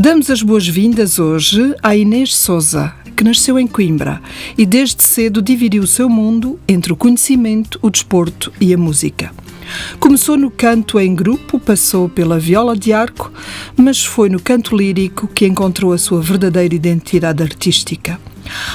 Damos as boas-vindas hoje à Inês Sousa, que nasceu em Coimbra e desde cedo dividiu o seu mundo entre o conhecimento, o desporto e a música. Começou no canto em grupo, passou pela viola de arco, mas foi no canto lírico que encontrou a sua verdadeira identidade artística.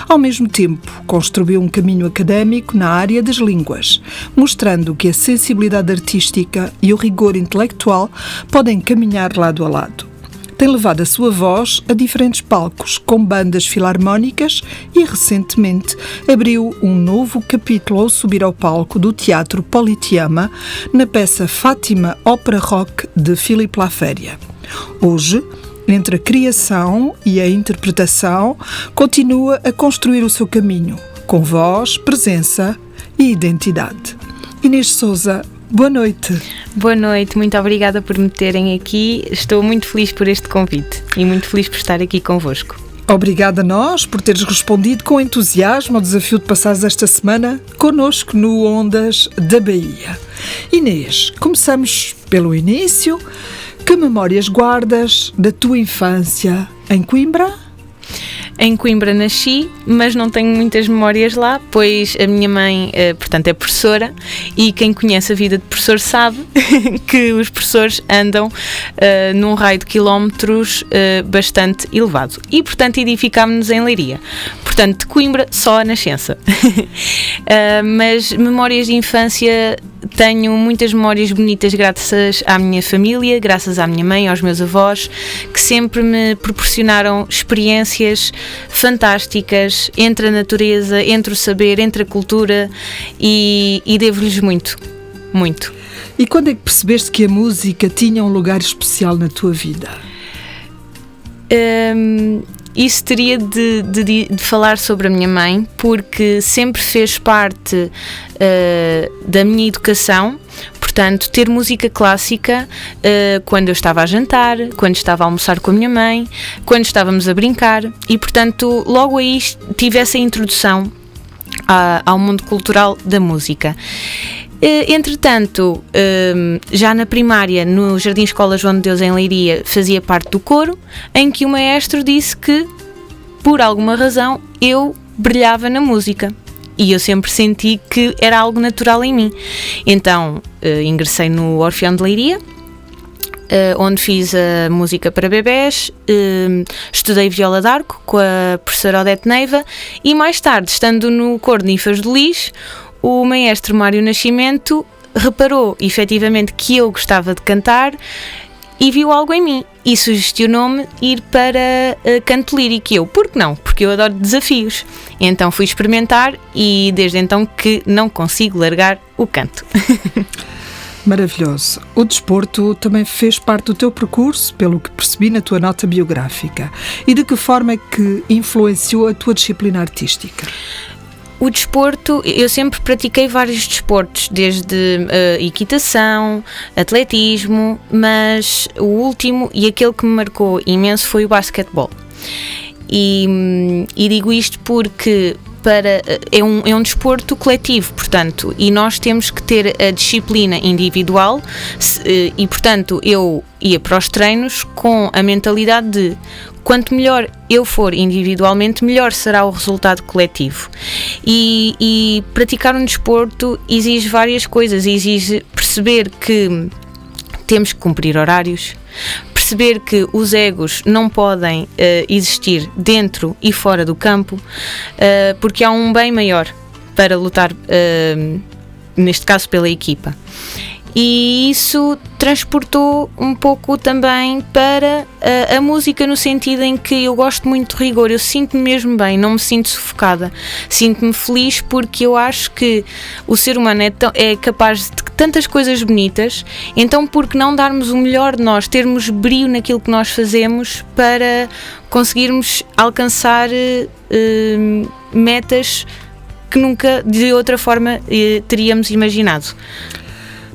Ao mesmo tempo, construiu um caminho académico na área das línguas, mostrando que a sensibilidade artística e o rigor intelectual podem caminhar lado a lado. Tem levado a sua voz a diferentes palcos, com bandas filarmónicas e, recentemente, abriu um novo capítulo ao subir ao palco do Teatro Politeama na peça Fátima Ópera Rock de Philippe Laféria. Hoje, entre a criação e a interpretação, continua a construir o seu caminho, com voz, presença e identidade. Inês Sousa, boa noite. Boa noite, muito obrigada por me terem aqui. Estou muito feliz por este convite e muito feliz por estar aqui convosco. Obrigada a nós por teres respondido com entusiasmo ao desafio de passares esta semana connosco no Ondas da Bahia. Inês, começamos pelo início. Que memórias guardas da tua infância em Coimbra? Em Coimbra nasci, mas não tenho muitas memórias lá, pois a minha mãe, portanto, é professora e quem conhece a vida de professor sabe que os professores andam num raio de quilómetros bastante elevado. E, portanto, edificámos-nos em Leiria. Portanto, de Coimbra só a nascença. Mas memórias de infância, tenho muitas memórias bonitas graças à minha família, graças à minha mãe, aos meus avós, que sempre me proporcionaram experiências fantásticas entre a natureza, entre o saber, entre a cultura e devo-lhes muito, muito. E quando é que percebeste que a música tinha um lugar especial na tua vida? Isso teria de falar sobre a minha mãe, porque sempre fez parte da minha educação. Portanto, ter música clássica quando eu estava a jantar, quando estava a almoçar com a minha mãe, quando estávamos a brincar e, portanto, logo aí tive essa introdução ao mundo cultural da música. Entretanto, já na primária, no Jardim Escola João de Deus em Leiria, fazia parte do coro, em que o maestro disse que, por alguma razão, eu brilhava na música. E eu sempre senti que era algo natural em mim. Então, ingressei no Orfeão de Leiria, onde fiz a música para bebés, estudei viola de arco com a professora Odete Neiva e mais tarde, estando no coro de Ninfas do Lis, o maestro Mário Nascimento reparou efetivamente que eu gostava de cantar e viu algo em mim e sugestionou-me ir para canto lírico. E eu, por que não? Porque eu adoro desafios. Então fui experimentar e desde então que não consigo largar o canto. Maravilhoso. O desporto também fez parte do teu percurso, pelo que percebi na tua nota biográfica. E de que forma é que influenciou a tua disciplina artística? O desporto, eu sempre pratiquei vários desportos, desde equitação, atletismo, mas o último e aquele que me marcou imenso foi o basquetebol. E digo isto porque é um desporto coletivo, portanto, e nós temos que ter a disciplina individual e, portanto, eu ia para os treinos com a mentalidade de quanto melhor eu for individualmente, melhor será o resultado coletivo. E praticar um desporto exige várias coisas, exige perceber que temos que cumprir horários, perceber que os egos não podem existir dentro e fora do campo, porque há um bem maior para lutar, neste caso pela equipa. E isso transportou um pouco também para a música, no sentido em que eu gosto muito de rigor, eu sinto-me mesmo bem, não me sinto sufocada, sinto-me feliz porque eu acho que o ser humano é capaz de tantas coisas bonitas, então por que não darmos o melhor de nós, termos brilho naquilo que nós fazemos para conseguirmos alcançar metas que nunca de outra forma teríamos imaginado.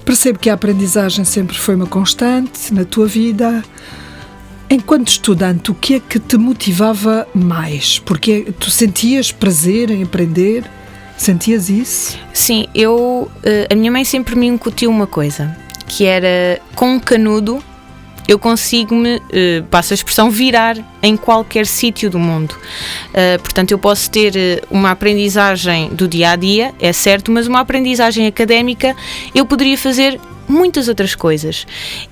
Percebo que a aprendizagem sempre foi uma constante na tua vida. Enquanto estudante, o que é que te motivava mais? Porque tu sentias prazer em aprender? Sentias isso? Sim, a minha mãe sempre me incutiu uma coisa, que era com um canudo eu consigo-me, passo a expressão, virar em qualquer sítio do mundo. Portanto, eu posso ter uma aprendizagem do dia-a-dia, é certo, mas uma aprendizagem académica eu poderia fazer muitas outras coisas.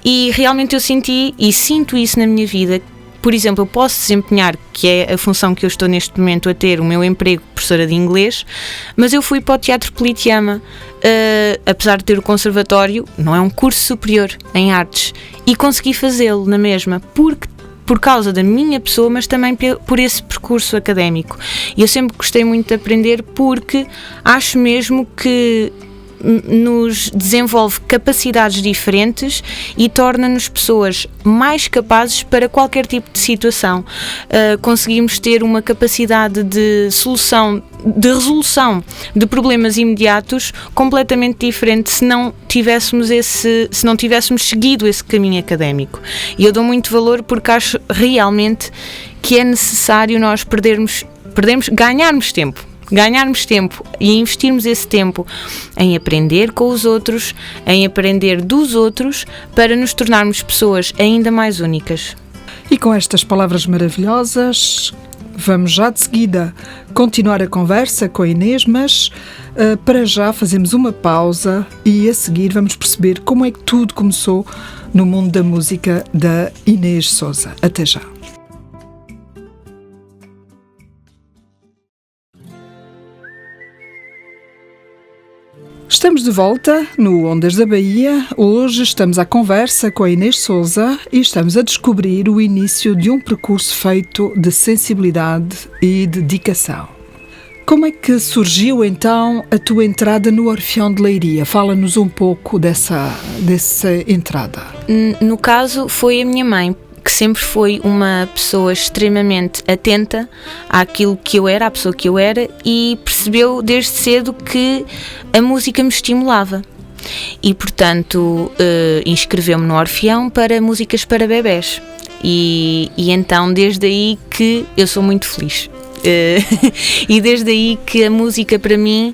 E realmente eu senti e sinto isso na minha vida. Por exemplo, eu posso desempenhar, que é a função que eu estou neste momento a ter, o meu emprego de professora de inglês, mas eu fui para o Teatro Politeama, apesar de ter o conservatório, não é um curso superior em artes, e consegui fazê-lo na mesma, por causa da minha pessoa, mas também por esse percurso académico. E eu sempre gostei muito de aprender, porque acho mesmo que nos desenvolve capacidades diferentes e torna-nos pessoas mais capazes para qualquer tipo de situação. Conseguimos ter uma capacidade de resolução de problemas imediatos completamente diferente se não tivéssemos seguido esse caminho académico. E eu dou muito valor, porque acho realmente que é necessário nós ganharmos tempo e investirmos esse tempo em aprender com os outros, em aprender dos outros, para nos tornarmos pessoas ainda mais únicas. E com estas palavras maravilhosas, vamos já de seguida continuar a conversa com a Inês, mas para já fazemos uma pausa e a seguir vamos perceber como é que tudo começou no mundo da música da Inês Sousa. Até já. Estamos de volta no Ondas da Bahia. Hoje estamos à conversa com a Inês Sousa e estamos a descobrir o início de um percurso feito de sensibilidade e dedicação. Como é que surgiu então a tua entrada no Orfeão de Leiria? Fala-nos um pouco dessa entrada. No caso, foi a minha mãe, que sempre foi uma pessoa extremamente atenta àquilo que eu era, à pessoa que eu era, e percebeu desde cedo que a música me estimulava. E, portanto, inscreveu-me no Orfeão para músicas para bebés. E então, desde aí que eu sou muito feliz. E desde aí que a música, para mim,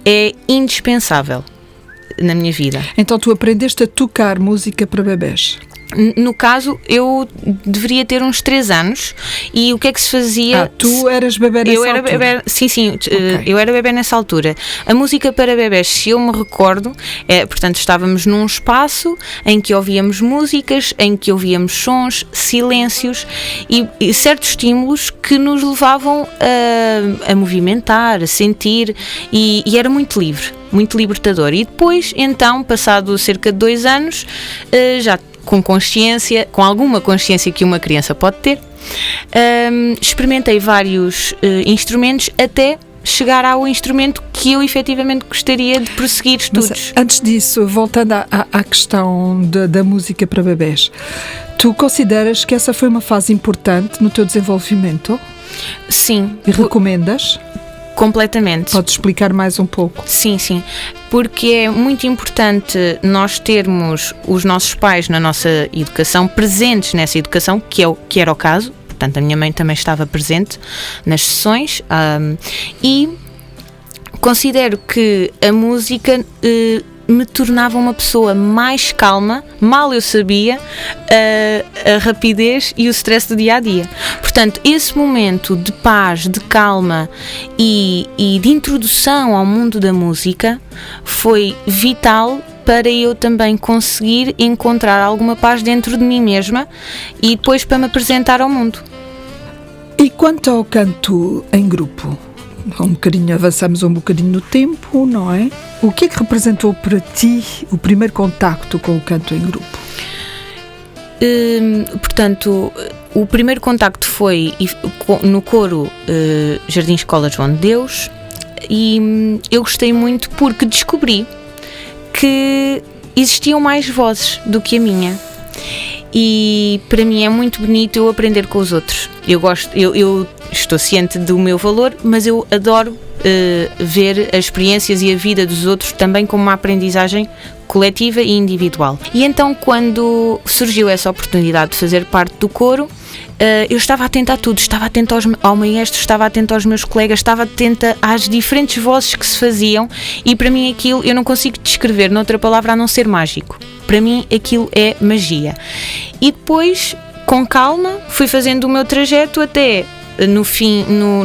é indispensável na minha vida. Então, tu aprendeste a tocar música para bebés? No caso, eu deveria ter uns 3 anos. E o que é que se fazia? Tu eras bebé nessa altura? Bebé, sim, okay. Eu era bebé nessa altura. A música para bebés, se eu me recordo, portanto, estávamos num espaço em que ouvíamos músicas, em que ouvíamos sons, silêncios e certos estímulos que nos levavam a movimentar, a sentir, e era muito livre, muito libertador. E depois, então, passado cerca de 2 anos, já com consciência, com alguma consciência que uma criança pode ter, experimentei vários instrumentos até chegar ao instrumento que eu efetivamente gostaria de prosseguir estudos. Mas, antes disso, voltando à questão da música para bebés, tu consideras que essa foi uma fase importante no teu desenvolvimento? Sim. E recomendas? Completamente. Podes explicar mais um pouco? Sim, porque é muito importante nós termos os nossos pais na nossa educação, presentes nessa educação, que era o caso. Portanto, a minha mãe também estava presente nas sessões, e considero que a música me tornava uma pessoa mais calma. Mal eu sabia a rapidez e o stress do dia-a-dia. Portanto, esse momento de paz, de calma e de introdução ao mundo da música foi vital para eu também conseguir encontrar alguma paz dentro de mim mesma e depois para me apresentar ao mundo. E quanto ao canto em grupo? Avançamos um bocadinho no tempo, não é? O que é que representou para ti o primeiro contacto com o canto em grupo? Portanto, o primeiro contacto foi no coro Jardim Escola João de Deus, e eu gostei muito porque descobri que existiam mais vozes do que a minha. E para mim é muito bonito eu aprender com os outros. Eu estou ciente do meu valor, mas eu adoro ver as experiências e a vida dos outros também como uma aprendizagem coletiva e individual. E então, quando surgiu essa oportunidade de fazer parte do coro, eu estava atenta a tudo, estava atenta ao maestro, estava atenta aos meus colegas, estava atenta às diferentes vozes que se faziam, e para mim aquilo eu não consigo descrever noutra palavra a não ser mágico. Para mim aquilo é magia. E depois, com calma, fui fazendo o meu trajeto até no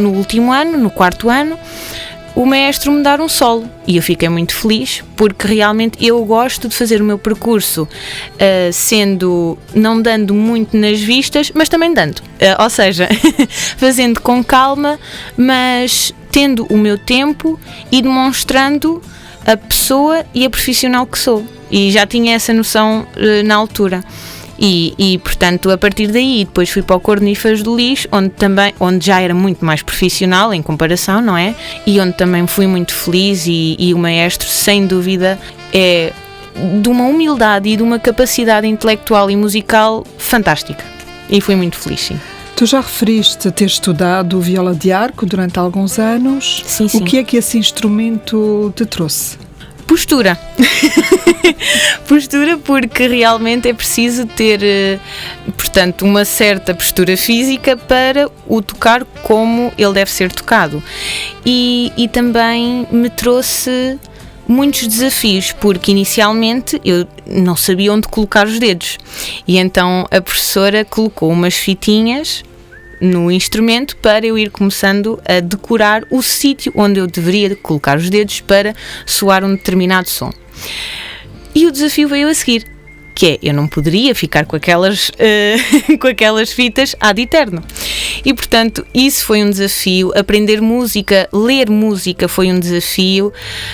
último ano, no 4º ano, o maestro me dar um solo, e eu fiquei muito feliz, porque realmente eu gosto de fazer o meu percurso não dando muito nas vistas, mas também dando, ou seja, fazendo com calma, mas tendo o meu tempo e demonstrando a pessoa e a profissional que sou, e já tinha essa noção na altura. E, portanto, a partir daí, depois fui para o Coro Ninfas do Lis, onde já era muito mais profissional em comparação, não é? E onde também fui muito feliz, e o maestro, sem dúvida, é de uma humildade e de uma capacidade intelectual e musical fantástica. E fui muito feliz, sim. Tu já referiste a ter estudado viola de arco durante alguns anos. Sim, sim. O que é que esse instrumento te trouxe? Postura. Postura, porque realmente é preciso ter, portanto, uma certa postura física para o tocar como ele deve ser tocado. E também me trouxe muitos desafios, porque inicialmente eu não sabia onde colocar os dedos. E então a professora colocou umas fitinhas no instrumento para eu ir começando a decorar o sítio onde eu deveria colocar os dedos para soar um determinado som. E o desafio veio a seguir, que é, eu não poderia ficar com aquelas fitas ad eterno. E, portanto, isso foi um desafio. Aprender música, ler música foi um desafio,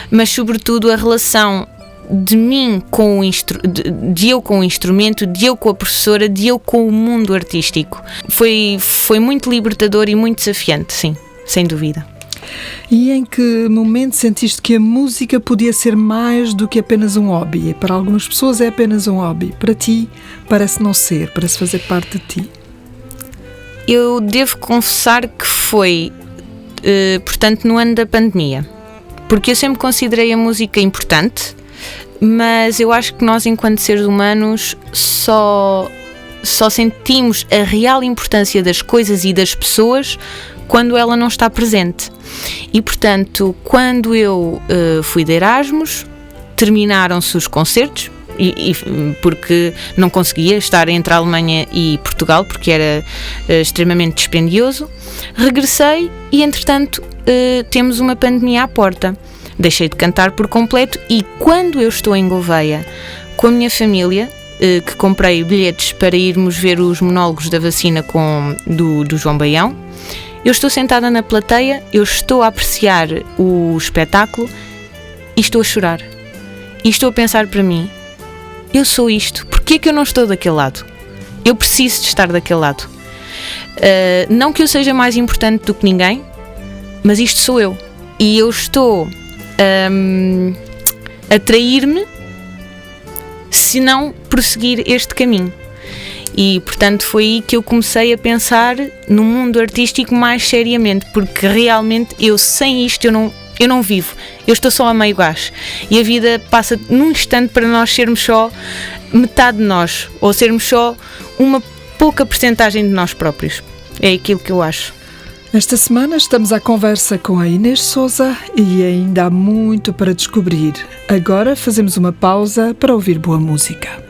mas, sobretudo, a relação de mim com de eu com o instrumento, de eu com a professora, de eu com o mundo artístico. Foi muito libertador e muito desafiante, sim, sem dúvida. E em que momento sentiste que a música podia ser mais do que apenas um hobby? Para algumas pessoas é apenas um hobby. Para ti, parece não ser, parece fazer parte de ti. Eu devo confessar que foi, portanto, no ano da pandemia. Porque eu sempre considerei a música importante, mas eu acho que nós, enquanto seres humanos, só sentimos a real importância das coisas e das pessoas quando ela não está presente. E, portanto, quando eu fui de Erasmus, terminaram-se os concertos, porque não conseguia estar entre a Alemanha e Portugal, porque era extremamente dispendioso. Regressei e, entretanto, temos uma pandemia à porta. Deixei de cantar por completo, e quando eu estou em Gouveia com a minha família, que comprei bilhetes para irmos ver os monólogos da vacina do João Baião, eu estou sentada na plateia, eu estou a apreciar o espetáculo e estou a chorar. E estou a pensar para mim, eu sou isto, porquê é que eu não estou daquele lado? Eu preciso de estar daquele lado. Não que eu seja mais importante do que ninguém, mas isto sou eu. E eu estou a trair-me se não prosseguir este caminho. E, portanto, foi aí que eu comecei a pensar no mundo artístico mais seriamente, porque realmente eu, sem isto, eu não vivo. Eu estou só a meio gás. E a vida passa num instante para nós sermos só metade de nós, ou sermos só uma pouca percentagem de nós próprios. É aquilo que eu acho. Esta semana estamos à conversa com a Inês Sousa e ainda há muito para descobrir. Agora fazemos uma pausa para ouvir boa música.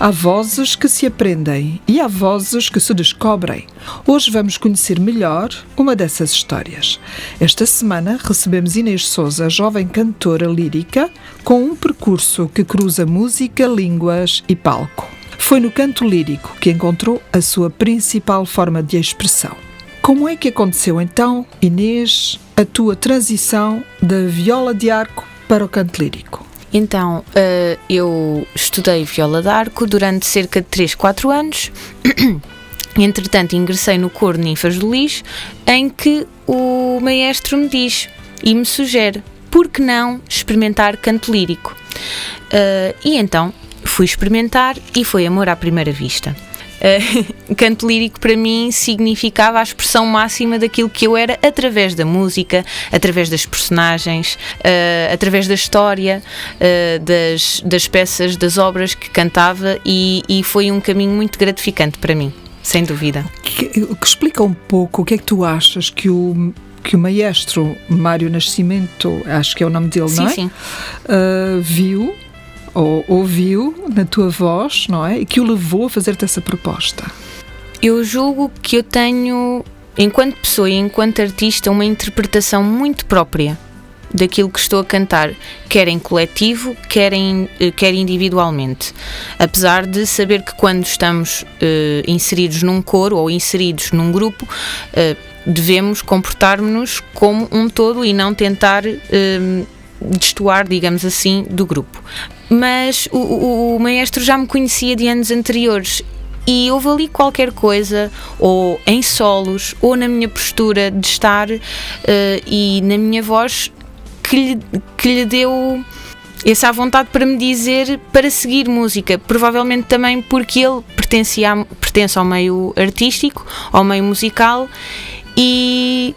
Há vozes que se aprendem e há vozes que se descobrem. Hoje vamos conhecer melhor uma dessas histórias. Esta semana recebemos Inês Sousa, jovem cantora lírica, com um percurso que cruza música, línguas e palco. Foi no canto lírico que encontrou a sua principal forma de expressão. Como é que aconteceu então, Inês, a tua transição da viola de arco para o canto lírico? Então, eu estudei viola de arco durante cerca de 3-4 anos. Entretanto, ingressei no coro Ninfas do Lis, em que o maestro me diz e me sugere, por que não experimentar canto lírico? E então fui experimentar e foi amor à primeira vista. Canto lírico para mim significava a expressão máxima daquilo que eu era através da música, através das personagens, através da história, das peças, das obras que cantava, e foi um caminho muito gratificante para mim, sem dúvida. Que explica um pouco o que é que tu achas que o maestro Mário Nascimento, acho que é o nome dele, Sim, não é? sim. Viu ou ouviu na tua voz, não é? E que o levou a fazer-te essa proposta. Eu julgo que eu tenho, enquanto pessoa e enquanto artista, uma interpretação muito própria daquilo que estou a cantar, quer em coletivo, quer individualmente. Apesar de saber que quando estamos inseridos num coro ou inseridos num grupo, devemos comportar-nos como um todo e não tentar destoar, digamos assim, do grupo. Mas o maestro já me conhecia de anos anteriores e houve ali qualquer coisa, ou em solos, ou na minha postura de estar e na minha voz, que lhe deu essa vontade para me dizer para seguir música. Provavelmente também porque ele pertence ao meio artístico, ao meio musical, e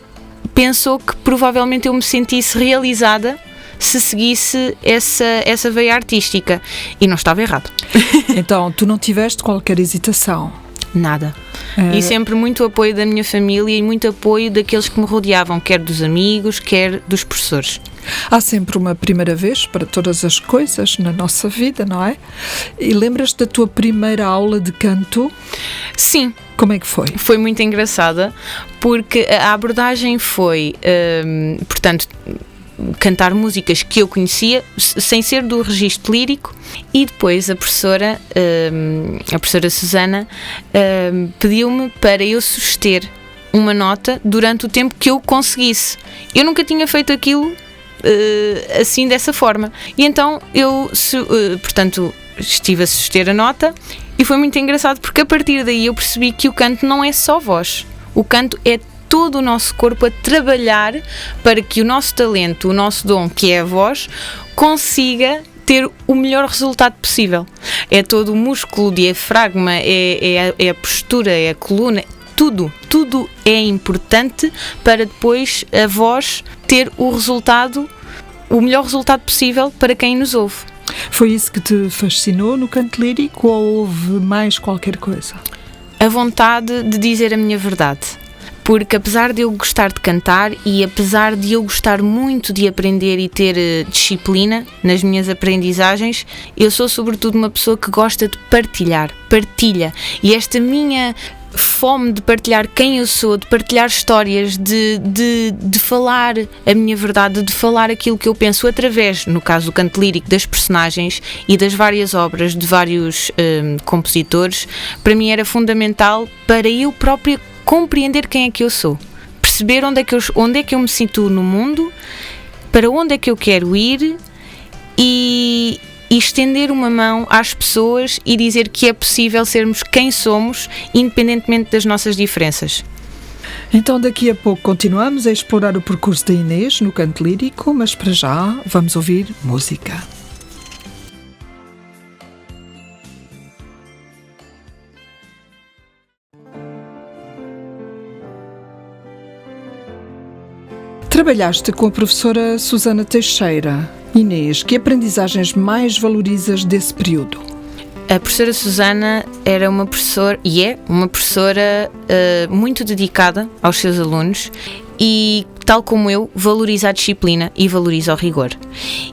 pensou que provavelmente eu me sentisse realizada se seguisse essa veia artística, e não estava errado. Então, tu não tiveste qualquer hesitação? Nada. E sempre muito apoio da minha família e muito apoio daqueles que me rodeavam, quer dos amigos, quer dos professores. Há sempre uma primeira vez para todas as coisas na nossa vida, não é? E lembras-te da tua primeira aula de canto? Sim. Como é que foi? Foi muito engraçada, porque a abordagem foi, portanto, cantar músicas que eu conhecia, sem ser do registro lírico, e depois a professora Susana, pediu-me para eu suster uma nota durante o tempo que eu conseguisse. Eu nunca tinha feito aquilo assim, dessa forma, e então eu, portanto, estive a suster a nota, e foi muito engraçado, porque a partir daí eu percebi que o canto não é só voz, o canto é todo o nosso corpo a trabalhar para que o nosso talento, o nosso dom, que é a voz, consiga ter o melhor resultado possível. É todo o músculo, o diafragma, é a postura, é a coluna, tudo é importante para depois a voz ter o melhor resultado possível para quem nos ouve. Foi isso que te fascinou no canto lírico, ou houve mais qualquer coisa? A vontade de dizer a minha verdade. Porque apesar de eu gostar de cantar e apesar de eu gostar muito de aprender e ter disciplina nas minhas aprendizagens, eu sou sobretudo uma pessoa que gosta de partilha. E esta minha fome de partilhar quem eu sou, de partilhar histórias, de falar a minha verdade, de falar aquilo que eu penso através, no caso do canto lírico, das personagens e das várias obras de vários compositores, para mim era fundamental para eu própria compreender quem é que eu sou, perceber onde é que eu me situo no mundo, para onde é que eu quero ir, e estender uma mão às pessoas e dizer que é possível sermos quem somos, independentemente das nossas diferenças. Então daqui a pouco continuamos a explorar o percurso da Inês no canto lírico, mas para já vamos ouvir música. Trabalhaste com a professora Susana Teixeira. Inês, que aprendizagens mais valorizas desse período? A professora Susana era uma professora, e é uma professora muito dedicada aos seus alunos e, tal como eu, valoriza a disciplina e valoriza o rigor.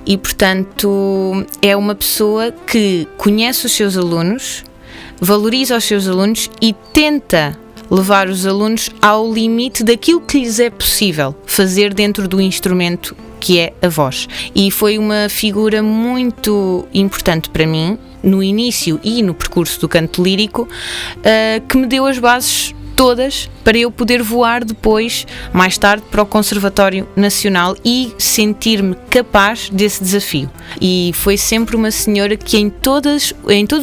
E, portanto, é uma pessoa que conhece os seus alunos, valoriza os seus alunos e tenta levar os alunos ao limite daquilo que lhes é possível fazer dentro do instrumento que é a voz. E foi uma figura muito importante para mim, no início e no percurso do canto lírico, que me deu as bases todas para eu poder voar depois, mais tarde, para o Conservatório Nacional e sentir-me capaz desse desafio. E foi sempre uma senhora que em todos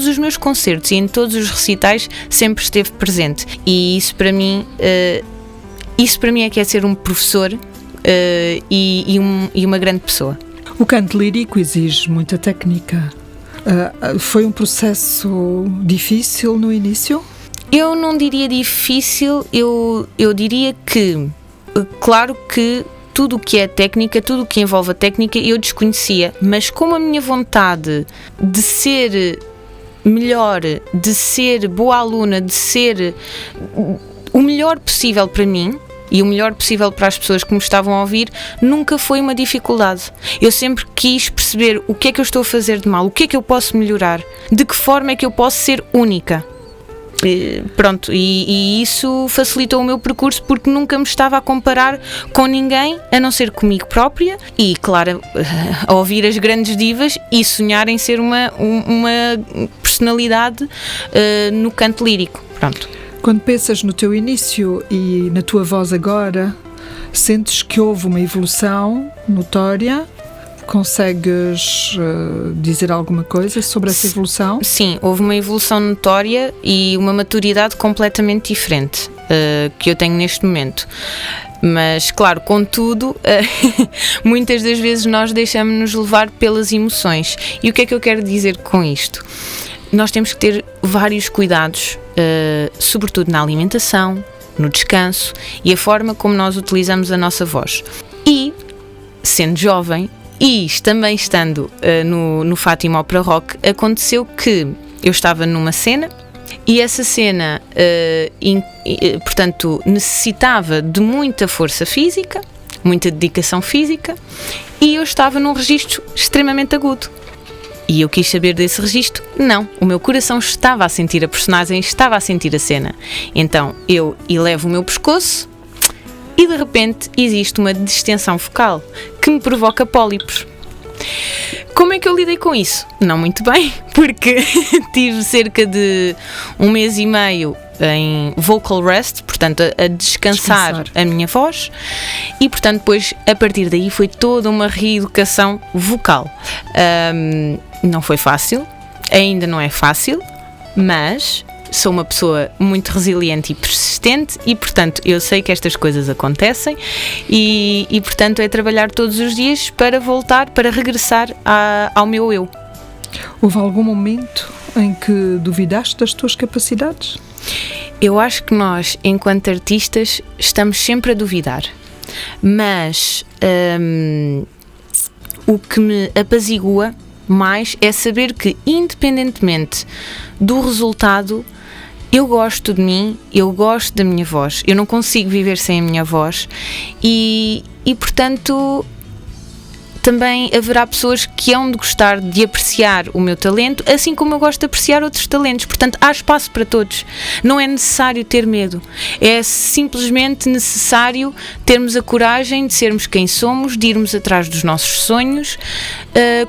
os meus concertos e em todos os recitais sempre esteve presente. E isso para mim é que é ser um professor e uma grande pessoa. O canto lírico exige muita técnica. Foi um processo difícil no início? Eu não diria difícil, eu diria que, claro que tudo o que é técnica, tudo o que envolve a técnica eu desconhecia, mas como a minha vontade de ser melhor, de ser boa aluna, de ser o melhor possível para mim e o melhor possível para as pessoas que me estavam a ouvir, nunca foi uma dificuldade. Eu sempre quis perceber o que é que eu estou a fazer de mal, o que é que eu posso melhorar, de que forma é que eu posso ser única. Pronto, e isso facilitou o meu percurso porque nunca me estava a comparar com ninguém a não ser comigo própria e, claro, a ouvir as grandes divas e sonhar em ser uma personalidade no canto lírico. Pronto. Quando pensas no teu início e na tua voz agora, sentes que houve uma evolução notória? Consegues dizer alguma coisa sobre essa evolução? Sim, houve uma evolução notória e uma maturidade completamente diferente que eu tenho neste momento. Mas, claro, contudo, muitas das vezes nós deixamos-nos levar pelas emoções. E o que é que eu quero dizer com isto? Nós temos que ter vários cuidados, sobretudo na alimentação, no descanso e a forma como nós utilizamos a nossa voz. E, sendo jovem, e também estando no Fátima Opera Rock, aconteceu que eu estava numa cena e essa cena, portanto, necessitava de muita força física, muita dedicação física, e eu estava num registro extremamente agudo. E eu quis saber desse registro? Não, o meu coração estava a sentir a personagem, estava a sentir a cena. Então eu elevo o meu pescoço e de repente existe uma distensão focal que me provoca pólipos. Como é que eu lidei com isso? Não muito bem, porque tive cerca de 1 mês e meio em vocal rest, portanto a descansar a minha voz, e portanto depois a partir daí foi toda uma reeducação vocal. Não foi fácil, ainda não é fácil, mas sou uma pessoa muito resiliente e persistente e, portanto, eu sei que estas coisas acontecem e portanto, é trabalhar todos os dias para voltar, para regressar ao meu eu. Houve algum momento em que duvidaste das tuas capacidades? Eu acho que nós, enquanto artistas, estamos sempre a duvidar, mas o que me apazigua mais é saber que, independentemente do resultado, eu gosto de mim, eu gosto da minha voz, eu não consigo viver sem a minha voz e portanto também haverá pessoas que hão de gostar de apreciar o meu talento, assim como eu gosto de apreciar outros talentos. Portanto, há espaço para todos. Não é necessário ter medo. É simplesmente necessário termos a coragem de sermos quem somos, de irmos atrás dos nossos sonhos,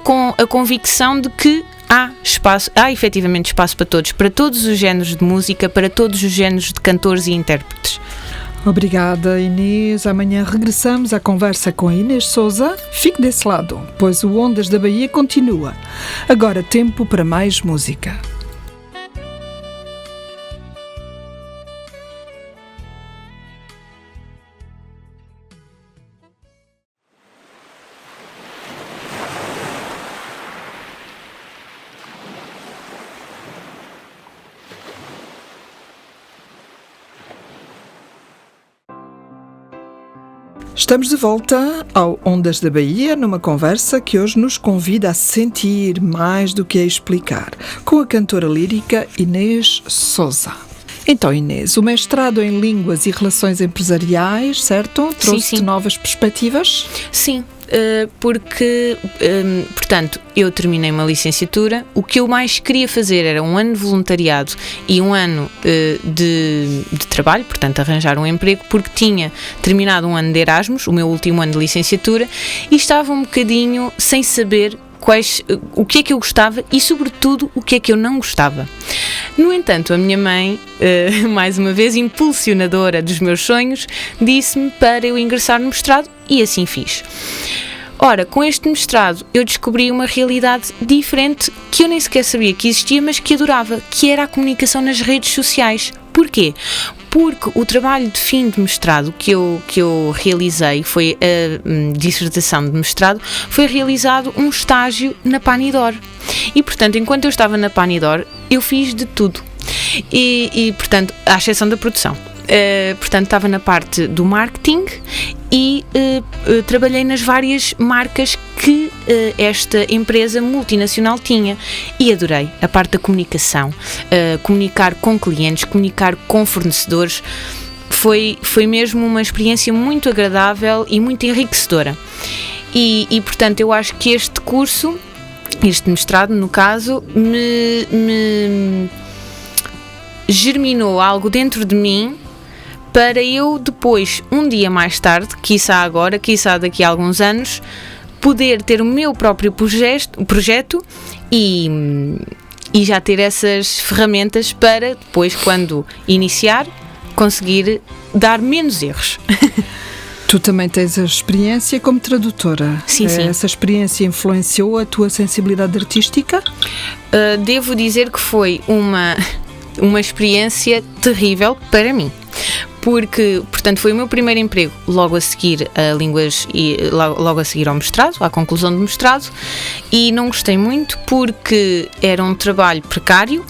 com a convicção de que há efetivamente espaço para todos os géneros de música, para todos os géneros de cantores e intérpretes. Obrigada, Inês. Amanhã regressamos à conversa com a Inês Souza. Fique desse lado, pois o Ondas da Bahia continua. Agora tempo para mais música. Estamos de volta ao Ondas da Bahia, numa conversa que hoje nos convida a sentir mais do que a explicar, com a cantora lírica Inês Souza. Então, Inês, o mestrado em Línguas e Relações Empresariais, certo? Trouxe-te novas perspectivas? Sim, porque, portanto, eu terminei uma licenciatura. O que eu mais queria fazer era um ano de voluntariado e um ano de trabalho, portanto, arranjar um emprego, porque tinha terminado um ano de Erasmus, o meu último ano de licenciatura, e estava um bocadinho sem saber o que é que eu gostava e, sobretudo, o que é que eu não gostava. No entanto, a minha mãe, mais uma vez impulsionadora dos meus sonhos, disse-me para eu ingressar no mestrado e assim fiz. Ora, com este mestrado eu descobri uma realidade diferente que eu nem sequer sabia que existia, mas que adorava, que era a comunicação nas redes sociais. Porquê? Porque o trabalho de fim de mestrado que eu realizei, foi a dissertação de mestrado, foi realizado um estágio na Panidor. E, portanto, enquanto eu estava na Panidor, eu fiz de tudo. E portanto, à exceção da produção. Portanto, estava na parte do marketing e trabalhei nas várias marcas que esta empresa multinacional tinha e adorei a parte da comunicação, comunicar com clientes, comunicar com fornecedores. Foi mesmo uma experiência muito agradável e muito enriquecedora. E portanto, eu acho que este curso, este mestrado, no caso, me germinou algo dentro de mim para eu depois, um dia mais tarde, quiçá agora, quiçá daqui a alguns anos, poder ter o meu próprio projeto e já ter essas ferramentas para depois, quando iniciar, conseguir dar menos erros. Tu também tens a experiência como tradutora. Sim. Essa experiência influenciou a tua sensibilidade artística? Devo dizer que foi uma experiência terrível para mim. Porque, portanto, foi o meu primeiro emprego logo a seguir a línguas e logo a seguir ao mestrado, à conclusão do mestrado, e não gostei muito porque era um trabalho precário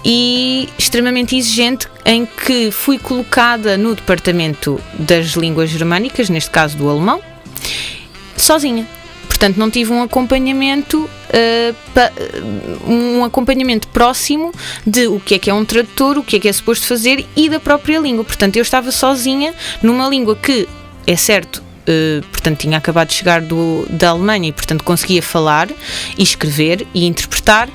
e extremamente exigente, em que fui colocada no departamento das línguas germânicas, neste caso do alemão, sozinha. Portanto, não tive um acompanhamento próximo de o que é um tradutor, o que é suposto fazer e da própria língua. Portanto, eu estava sozinha numa língua que, é certo, portanto, tinha acabado de chegar da Alemanha e, portanto, conseguia falar e escrever e interpretar,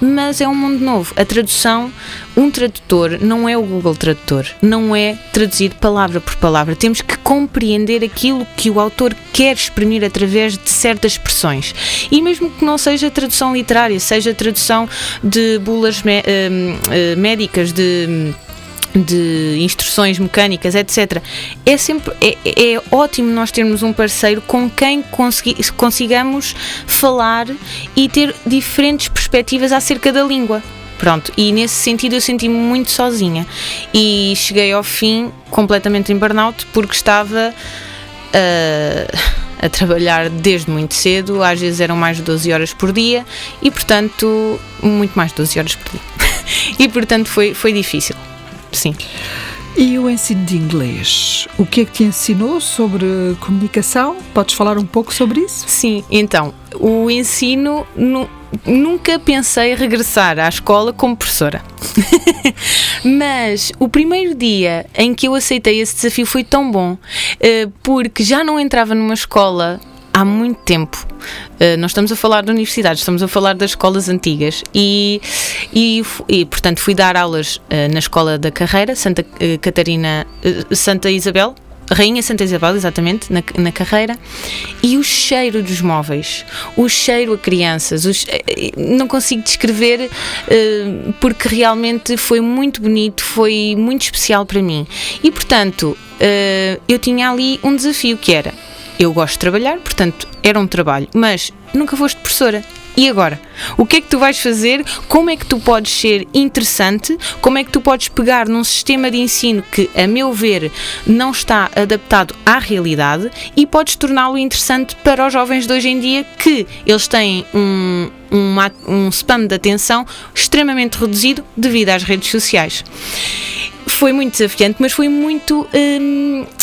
mas é um mundo novo. A tradução, um tradutor não é o Google Tradutor, não é traduzir palavra por palavra. Temos que compreender aquilo que o autor quer exprimir através de certas expressões. E mesmo que não seja tradução literária, seja tradução de bulas médicas, de instruções mecânicas, etc. É ótimo nós termos um parceiro com quem consigamos falar e ter diferentes perspectivas acerca da língua. Pronto, e nesse sentido eu senti-me muito sozinha e cheguei ao fim completamente em burnout porque estava a trabalhar desde muito cedo, às vezes eram mais de 12 horas por dia e, portanto, muito mais de 12 horas por dia. E, portanto, foi difícil. Sim. E o ensino de inglês? O que é que te ensinou sobre comunicação? Podes falar um pouco sobre isso? Sim, então, o ensino, nunca pensei regressar à escola como professora. Mas o primeiro dia em que eu aceitei esse desafio foi tão bom, porque já não entrava numa escola há muito tempo. Nós estamos a falar de universidades, estamos a falar das escolas antigas e portanto fui dar aulas na Escola da Carreira, Santa Isabel, Rainha Santa Isabel, exatamente, na Carreira, e o cheiro dos móveis, o cheiro a crianças, não consigo descrever porque realmente foi muito bonito, foi muito especial para mim e, portanto, eu tinha ali um desafio que era: eu gosto de trabalhar, portanto, era um trabalho, mas nunca foste professora. E agora? O que é que tu vais fazer? Como é que tu podes ser interessante? Como é que tu podes pegar num sistema de ensino que, a meu ver, não está adaptado à realidade e podes torná-lo interessante para os jovens de hoje em dia, que eles têm um spam de atenção extremamente reduzido devido às redes sociais. Foi muito desafiante, mas foi muito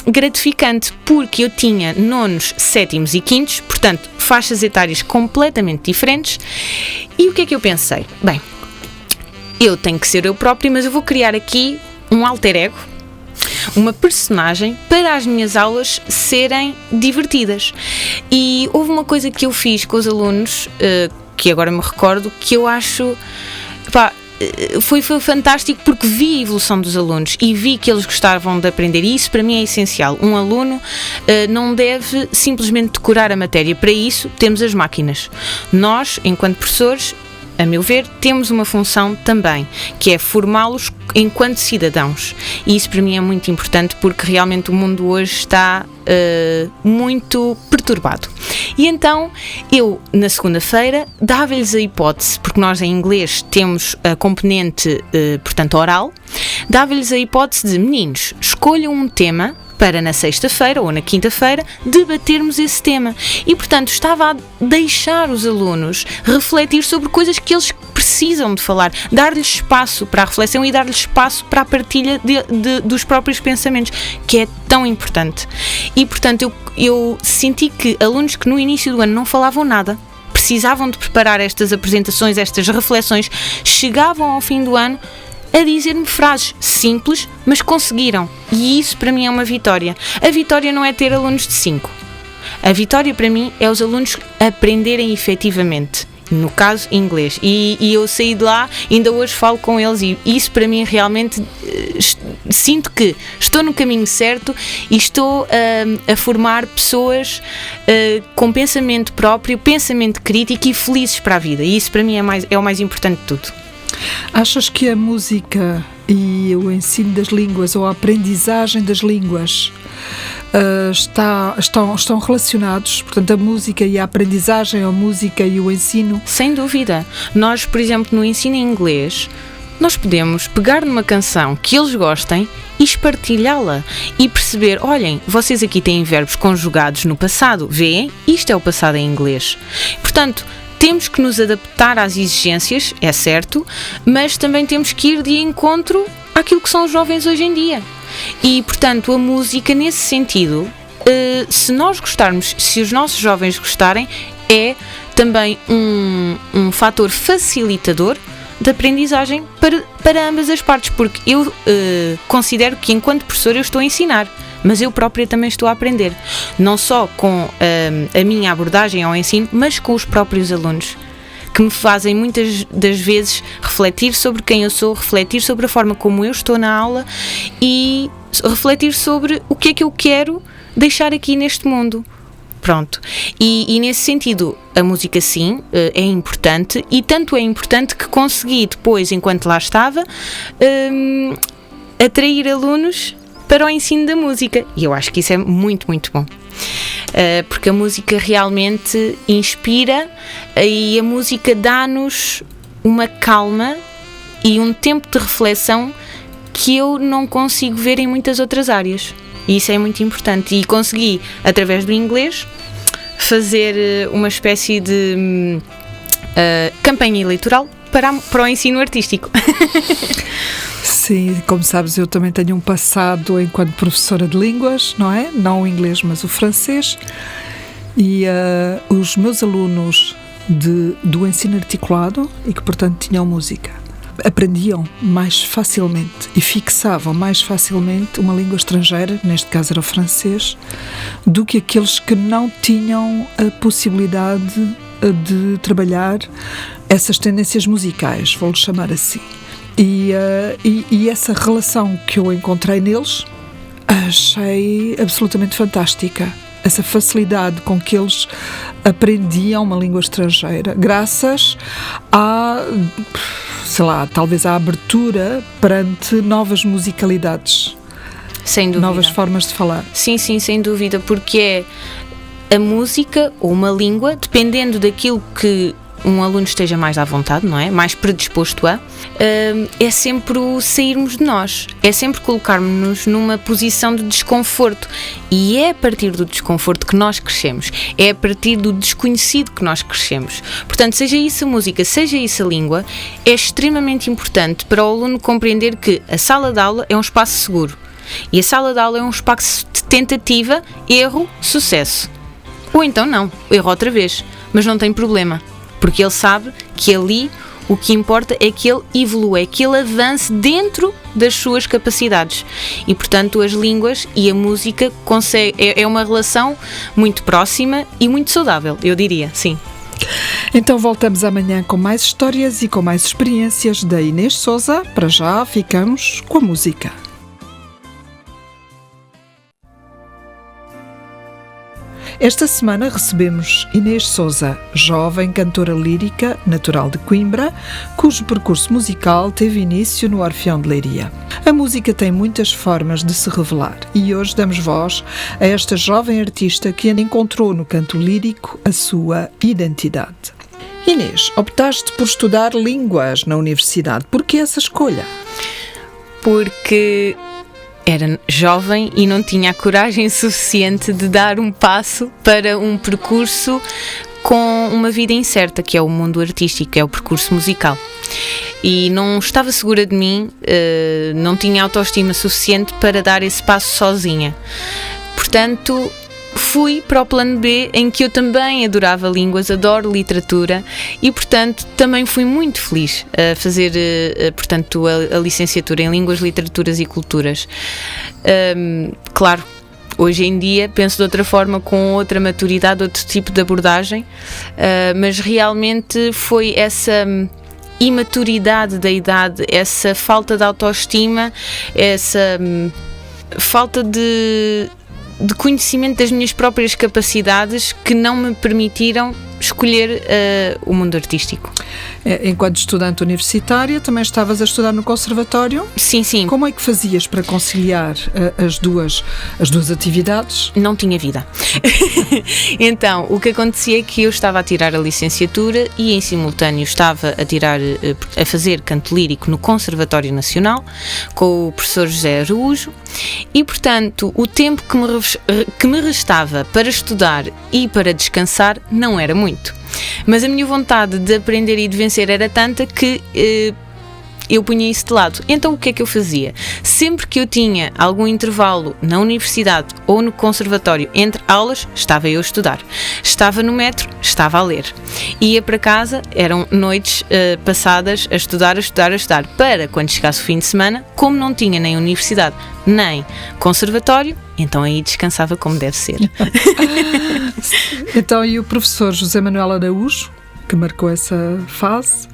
gratificante, porque eu tinha nonos, sétimos e quintos, portanto, faixas etárias completamente diferentes. E o que é que eu pensei? Bem, eu tenho que ser eu própria, mas eu vou criar aqui um alter ego, uma personagem, para as minhas aulas serem divertidas. E houve uma coisa que eu fiz com os alunos, que agora me recordo, que eu acho... foi fantástico porque vi a evolução dos alunos e vi que eles gostavam de aprender, e isso para mim é essencial. Um aluno não deve simplesmente decorar a matéria. Para isso temos as máquinas. Nós, enquanto professores, a meu ver, temos uma função também, que é formá-los enquanto cidadãos. E isso para mim é muito importante, porque realmente o mundo hoje está muito perturbado. E então eu, na segunda-feira, dava-lhes a hipótese, porque nós em inglês temos a componente, portanto, oral, dava-lhes a hipótese de: meninos, escolham um tema para na sexta-feira ou na quinta-feira debatermos esse tema. E, portanto, estava a deixar os alunos refletir sobre coisas que eles precisam de falar, dar-lhes espaço para a reflexão e dar-lhes espaço para a partilha dos próprios pensamentos, que é tão importante. E, portanto, eu senti que alunos que no início do ano não falavam nada, precisavam de preparar estas apresentações, estas reflexões, chegavam ao fim do ano a dizer-me frases simples, mas conseguiram. E isso para mim é uma vitória. A vitória não é ter alunos de 5. A vitória para mim é os alunos aprenderem efetivamente, no caso inglês. E eu saí de lá, ainda hoje falo com eles, e isso para mim realmente sinto que estou no caminho certo e estou a formar pessoas com pensamento próprio, pensamento crítico e felizes para a vida. E isso para mim é o mais importante de tudo. Achas que a música e o ensino das línguas, ou a aprendizagem das línguas, estão relacionados? Portanto, a música e a aprendizagem, a música e o ensino? Sem dúvida. Nós, por exemplo, no ensino em inglês, nós podemos pegar numa canção que eles gostem e espartilhá-la e perceber: olhem, vocês aqui têm verbos conjugados no passado, veem? Isto é o passado em inglês. Portanto, temos que nos adaptar às exigências, é certo, mas também temos que ir de encontro àquilo que são os jovens hoje em dia. E, portanto, a música, nesse sentido, se nós gostarmos, se os nossos jovens gostarem, é também um fator facilitador de aprendizagem para ambas as partes, porque eu considero que, enquanto professor, eu estou a ensinar, mas eu própria também estou a aprender, não só com a minha abordagem ao ensino, mas com os próprios alunos, que me fazem muitas das vezes refletir sobre quem eu sou, refletir sobre a forma como eu estou na aula e refletir sobre o que é que eu quero deixar aqui neste mundo. Pronto. E nesse sentido, a música sim, é importante, e tanto é importante que consegui depois, enquanto lá estava, atrair alunos para o ensino da música, e eu acho que isso é muito, muito bom, porque a música realmente inspira, e a música dá-nos uma calma e um tempo de reflexão que eu não consigo ver em muitas outras áreas, e isso é muito importante. E consegui, através do inglês, fazer uma espécie de campanha eleitoral para o ensino artístico. Sim, como sabes, eu também tenho um passado enquanto professora de línguas, não é? Não o inglês, mas o francês. E os meus alunos do ensino articulado, e que portanto tinham música, aprendiam mais facilmente e fixavam mais facilmente uma língua estrangeira, neste caso era o francês, do que aqueles que não tinham a possibilidade de trabalhar essas tendências musicais, vou-lhe chamar assim. E essa relação que eu encontrei neles, achei absolutamente fantástica. Essa facilidade com que eles aprendiam uma língua estrangeira, graças talvez à abertura perante novas musicalidades. Sem dúvida. Novas formas de falar. Sim, sem dúvida, porque é a música ou uma língua, dependendo daquilo que um aluno esteja mais à vontade, não é? Mais predisposto é sempre o sairmos de nós, é sempre colocarmos-nos numa posição de desconforto, e é a partir do desconforto que nós crescemos, é a partir do desconhecido que nós crescemos. Portanto, seja isso a música, seja isso a língua, é extremamente importante para o aluno compreender que a sala de aula é um espaço seguro, e a sala de aula é um espaço de tentativa, erro, sucesso. Ou então não, erro outra vez, mas não tem problema, porque ele sabe que ali o que importa é que ele evolua, é que ele avance dentro das suas capacidades. E, portanto, as línguas e a música é uma relação muito próxima e muito saudável, eu diria, sim. Então voltamos amanhã com mais histórias e com mais experiências da Inês Sousa. Para já ficamos com a música. Esta semana recebemos Inês Sousa, jovem cantora lírica, natural de Coimbra, cujo percurso musical teve início no Orfeão de Leiria. A música tem muitas formas de se revelar e hoje damos voz a esta jovem artista que ainda encontrou no canto lírico a sua identidade. Inês, optaste por estudar línguas na universidade. Por que essa escolha? Porque era jovem e não tinha a coragem suficiente de dar um passo para um percurso com uma vida incerta, que é o mundo artístico, que é o percurso musical. E não estava segura de mim, não tinha autoestima suficiente para dar esse passo sozinha. Portanto, fui para o plano B, em que eu também adorava línguas, adoro literatura e, portanto, também fui muito feliz a fazer, portanto, a licenciatura em Línguas, Literaturas e Culturas. Claro, hoje em dia penso de outra forma, com outra maturidade, outro tipo de abordagem, mas realmente foi essa imaturidade da idade, essa falta de autoestima, essa falta de conhecimento das minhas próprias capacidades que não me permitiram escolher o mundo artístico. Enquanto estudante universitária, também estavas a estudar no conservatório? Sim, sim. Como é que fazias para conciliar as duas atividades? Não tinha vida. Então, o que acontecia é que eu estava a tirar a licenciatura e em simultâneo estava a fazer canto lírico no Conservatório Nacional com o professor José Araújo e, portanto, o tempo que me restava para estudar e para descansar não era muito. Mas a minha vontade de aprender e de vencer era tanta que eu punha isso de lado. Então o que é que eu fazia? Sempre que eu tinha algum intervalo na universidade ou no conservatório entre aulas, estava eu a estudar. Estava no metro, estava a ler. Ia para casa, eram noites passadas a estudar, para quando chegasse o fim de semana, como não tinha nem universidade nem conservatório, então aí descansava como deve ser. Então, e o professor José Manuel Araújo, que marcou essa fase,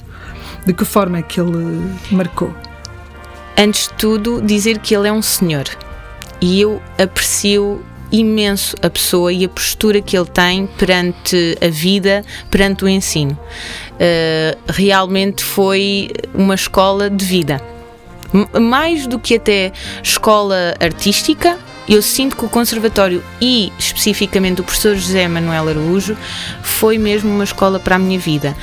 de que forma é que ele marcou? Antes de tudo, dizer que ele é um senhor e eu aprecio imenso a pessoa e a postura que ele tem perante a vida, perante o ensino. Realmente foi uma escola de vida. Mais do que até escola artística, eu sinto que o conservatório e especificamente o professor José Manuel Araújo foi mesmo uma escola para a minha vida,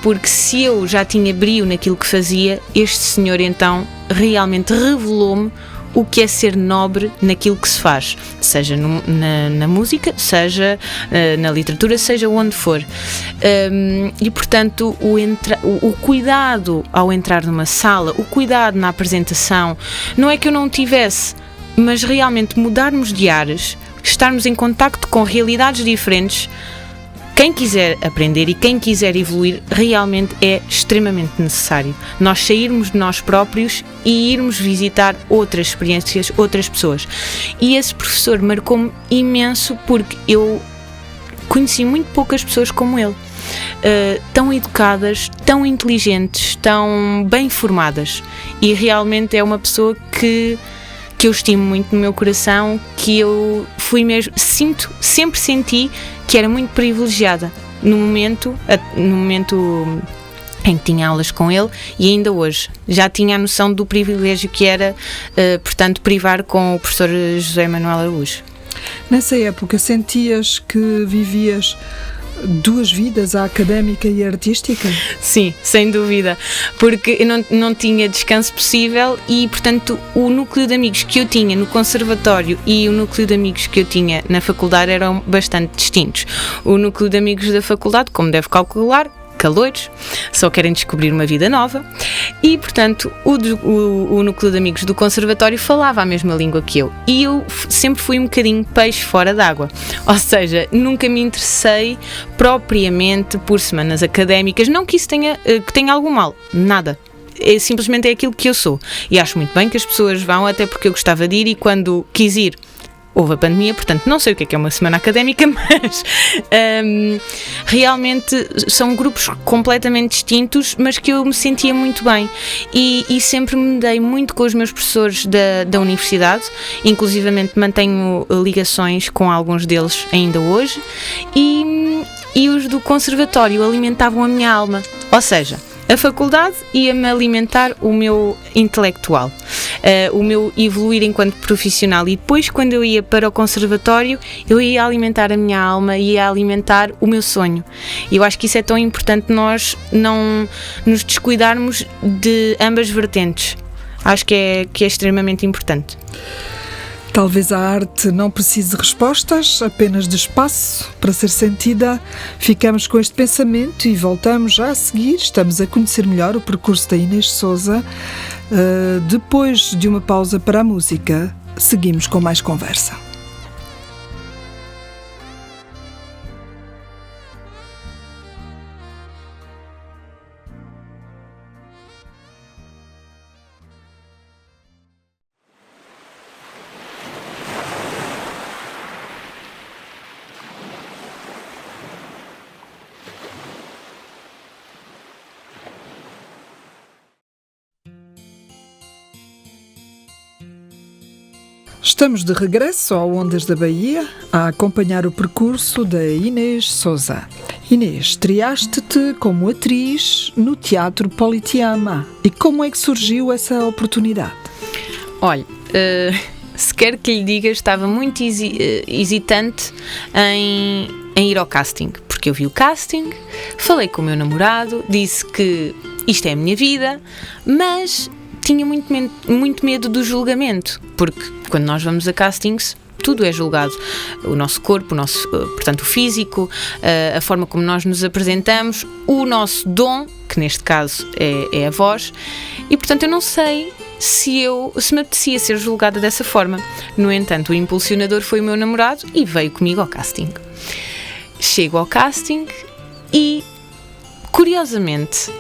porque se eu já tinha brio naquilo que fazia, este senhor então realmente revelou-me o que é ser nobre naquilo que se faz, seja na música, seja na literatura, seja onde for. E portanto o cuidado ao entrar numa sala, o cuidado na apresentação, não é que eu não tivesse, mas realmente mudarmos de ares, estarmos em contacto com realidades diferentes. Quem quiser aprender e quem quiser evoluir, realmente é extremamente necessário nós sairmos de nós próprios e irmos visitar outras experiências, outras pessoas. E esse professor marcou-me imenso porque eu conheci muito poucas pessoas como ele, tão educadas, tão inteligentes, tão bem formadas, e realmente é uma pessoa que eu estimo muito no meu coração, que eu sempre senti que era muito privilegiada no momento em que tinha aulas com ele, e ainda hoje já tinha a noção do privilégio que era, portanto, privar com o professor José Manuel Araújo. Nessa época sentias que vivias duas vidas, a académica e a artística? Sim, sem dúvida, porque eu não tinha descanso possível e, portanto, o núcleo de amigos que eu tinha no conservatório e o núcleo de amigos que eu tinha na faculdade eram bastante distintos. O núcleo de amigos da faculdade, como deve calcular, caloiros, só querem descobrir uma vida nova, e portanto o núcleo de amigos do conservatório falava a mesma língua que eu, e eu sempre fui um bocadinho peixe fora d'água, ou seja, nunca me interessei propriamente por semanas académicas, não que isso tenha algum mal, nada. Simplesmente é aquilo que eu sou, e acho muito bem que as pessoas vão, até porque eu gostava de ir, e quando quis ir houve a pandemia, portanto não sei o que é uma semana académica, mas realmente são grupos completamente distintos, mas que eu me sentia muito bem e sempre me dei muito com os meus professores da universidade, inclusivamente mantenho ligações com alguns deles ainda hoje, e os do conservatório alimentavam a minha alma, ou seja, a faculdade ia-me alimentar o meu intelectual, o meu evoluir enquanto profissional, e depois quando eu ia para o conservatório eu ia alimentar a minha alma, ia alimentar o meu sonho. E eu acho que isso é tão importante, nós não nos descuidarmos de ambas vertentes. Acho que é extremamente importante. Talvez a arte não precise de respostas, apenas de espaço para ser sentida. Ficamos com este pensamento e voltamos já a seguir. Estamos a conhecer melhor o percurso da Inês Souza. Depois de uma pausa para a música, seguimos com mais conversa. Estamos de regresso ao Ondas da Bahia a acompanhar o percurso da Inês Souza. Inês, estreaste-te como atriz no Teatro Politeama. E como é que surgiu essa oportunidade? Olha, se quer que lhe diga, estava muito hesitante em ir ao casting, porque eu vi o casting, falei com o meu namorado, disse que isto é a minha vida, mas tinha muito medo do julgamento, porque quando nós vamos a castings, tudo é julgado. O nosso corpo, portanto o físico, a forma como nós nos apresentamos, o nosso dom, que neste caso é a voz, e portanto eu não sei se me apetecia ser julgada dessa forma. No entanto, o impulsionador foi o meu namorado e veio comigo ao casting. Chego ao casting e, curiosamente,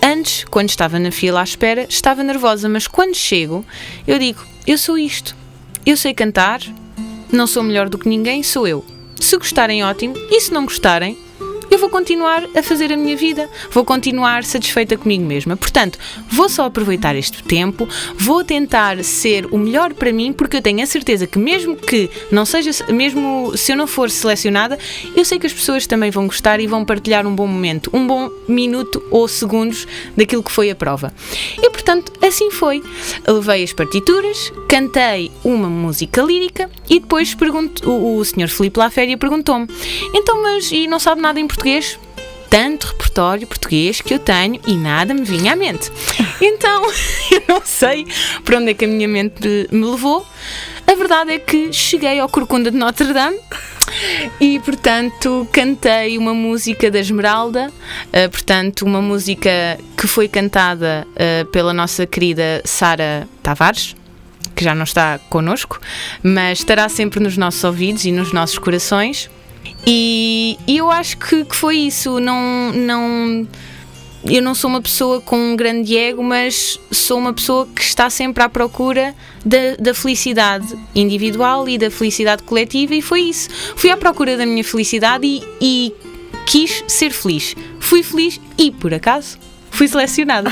antes, quando estava na fila à espera, estava nervosa, mas quando chego, eu digo, eu sou isto, eu sei cantar, não sou melhor do que ninguém, sou eu. Se gostarem, ótimo, e se não gostarem, eu vou continuar a fazer a minha vida, vou continuar satisfeita comigo mesma. Portanto, vou só aproveitar este tempo, vou tentar ser o melhor para mim, porque eu tenho a certeza que mesmo se eu não for selecionada, eu sei que as pessoas também vão gostar e vão partilhar um bom momento, um bom minuto ou segundos daquilo que foi a prova. E portanto, assim foi. Levei as partituras, cantei uma música lírica e depois o Sr. Filipe Laféria perguntou-me, então, mas e não sabe nada em português? Tanto repertório português que eu tenho e nada me vinha à mente. Então, eu não sei para onde é que a minha mente me levou. A verdade é que cheguei ao Corcunda de Notre Dame e, portanto, cantei uma música da Esmeralda, portanto, uma música que foi cantada pela nossa querida Sara Tavares, que já não está connosco, mas estará sempre nos nossos ouvidos e nos nossos corações. E eu acho que foi isso. Eu não sou uma pessoa com um grande ego, mas sou uma pessoa que está sempre à procura da felicidade individual e da felicidade coletiva, e foi isso. Fui à procura da minha felicidade e quis ser feliz. Fui feliz e, por acaso, fui selecionada.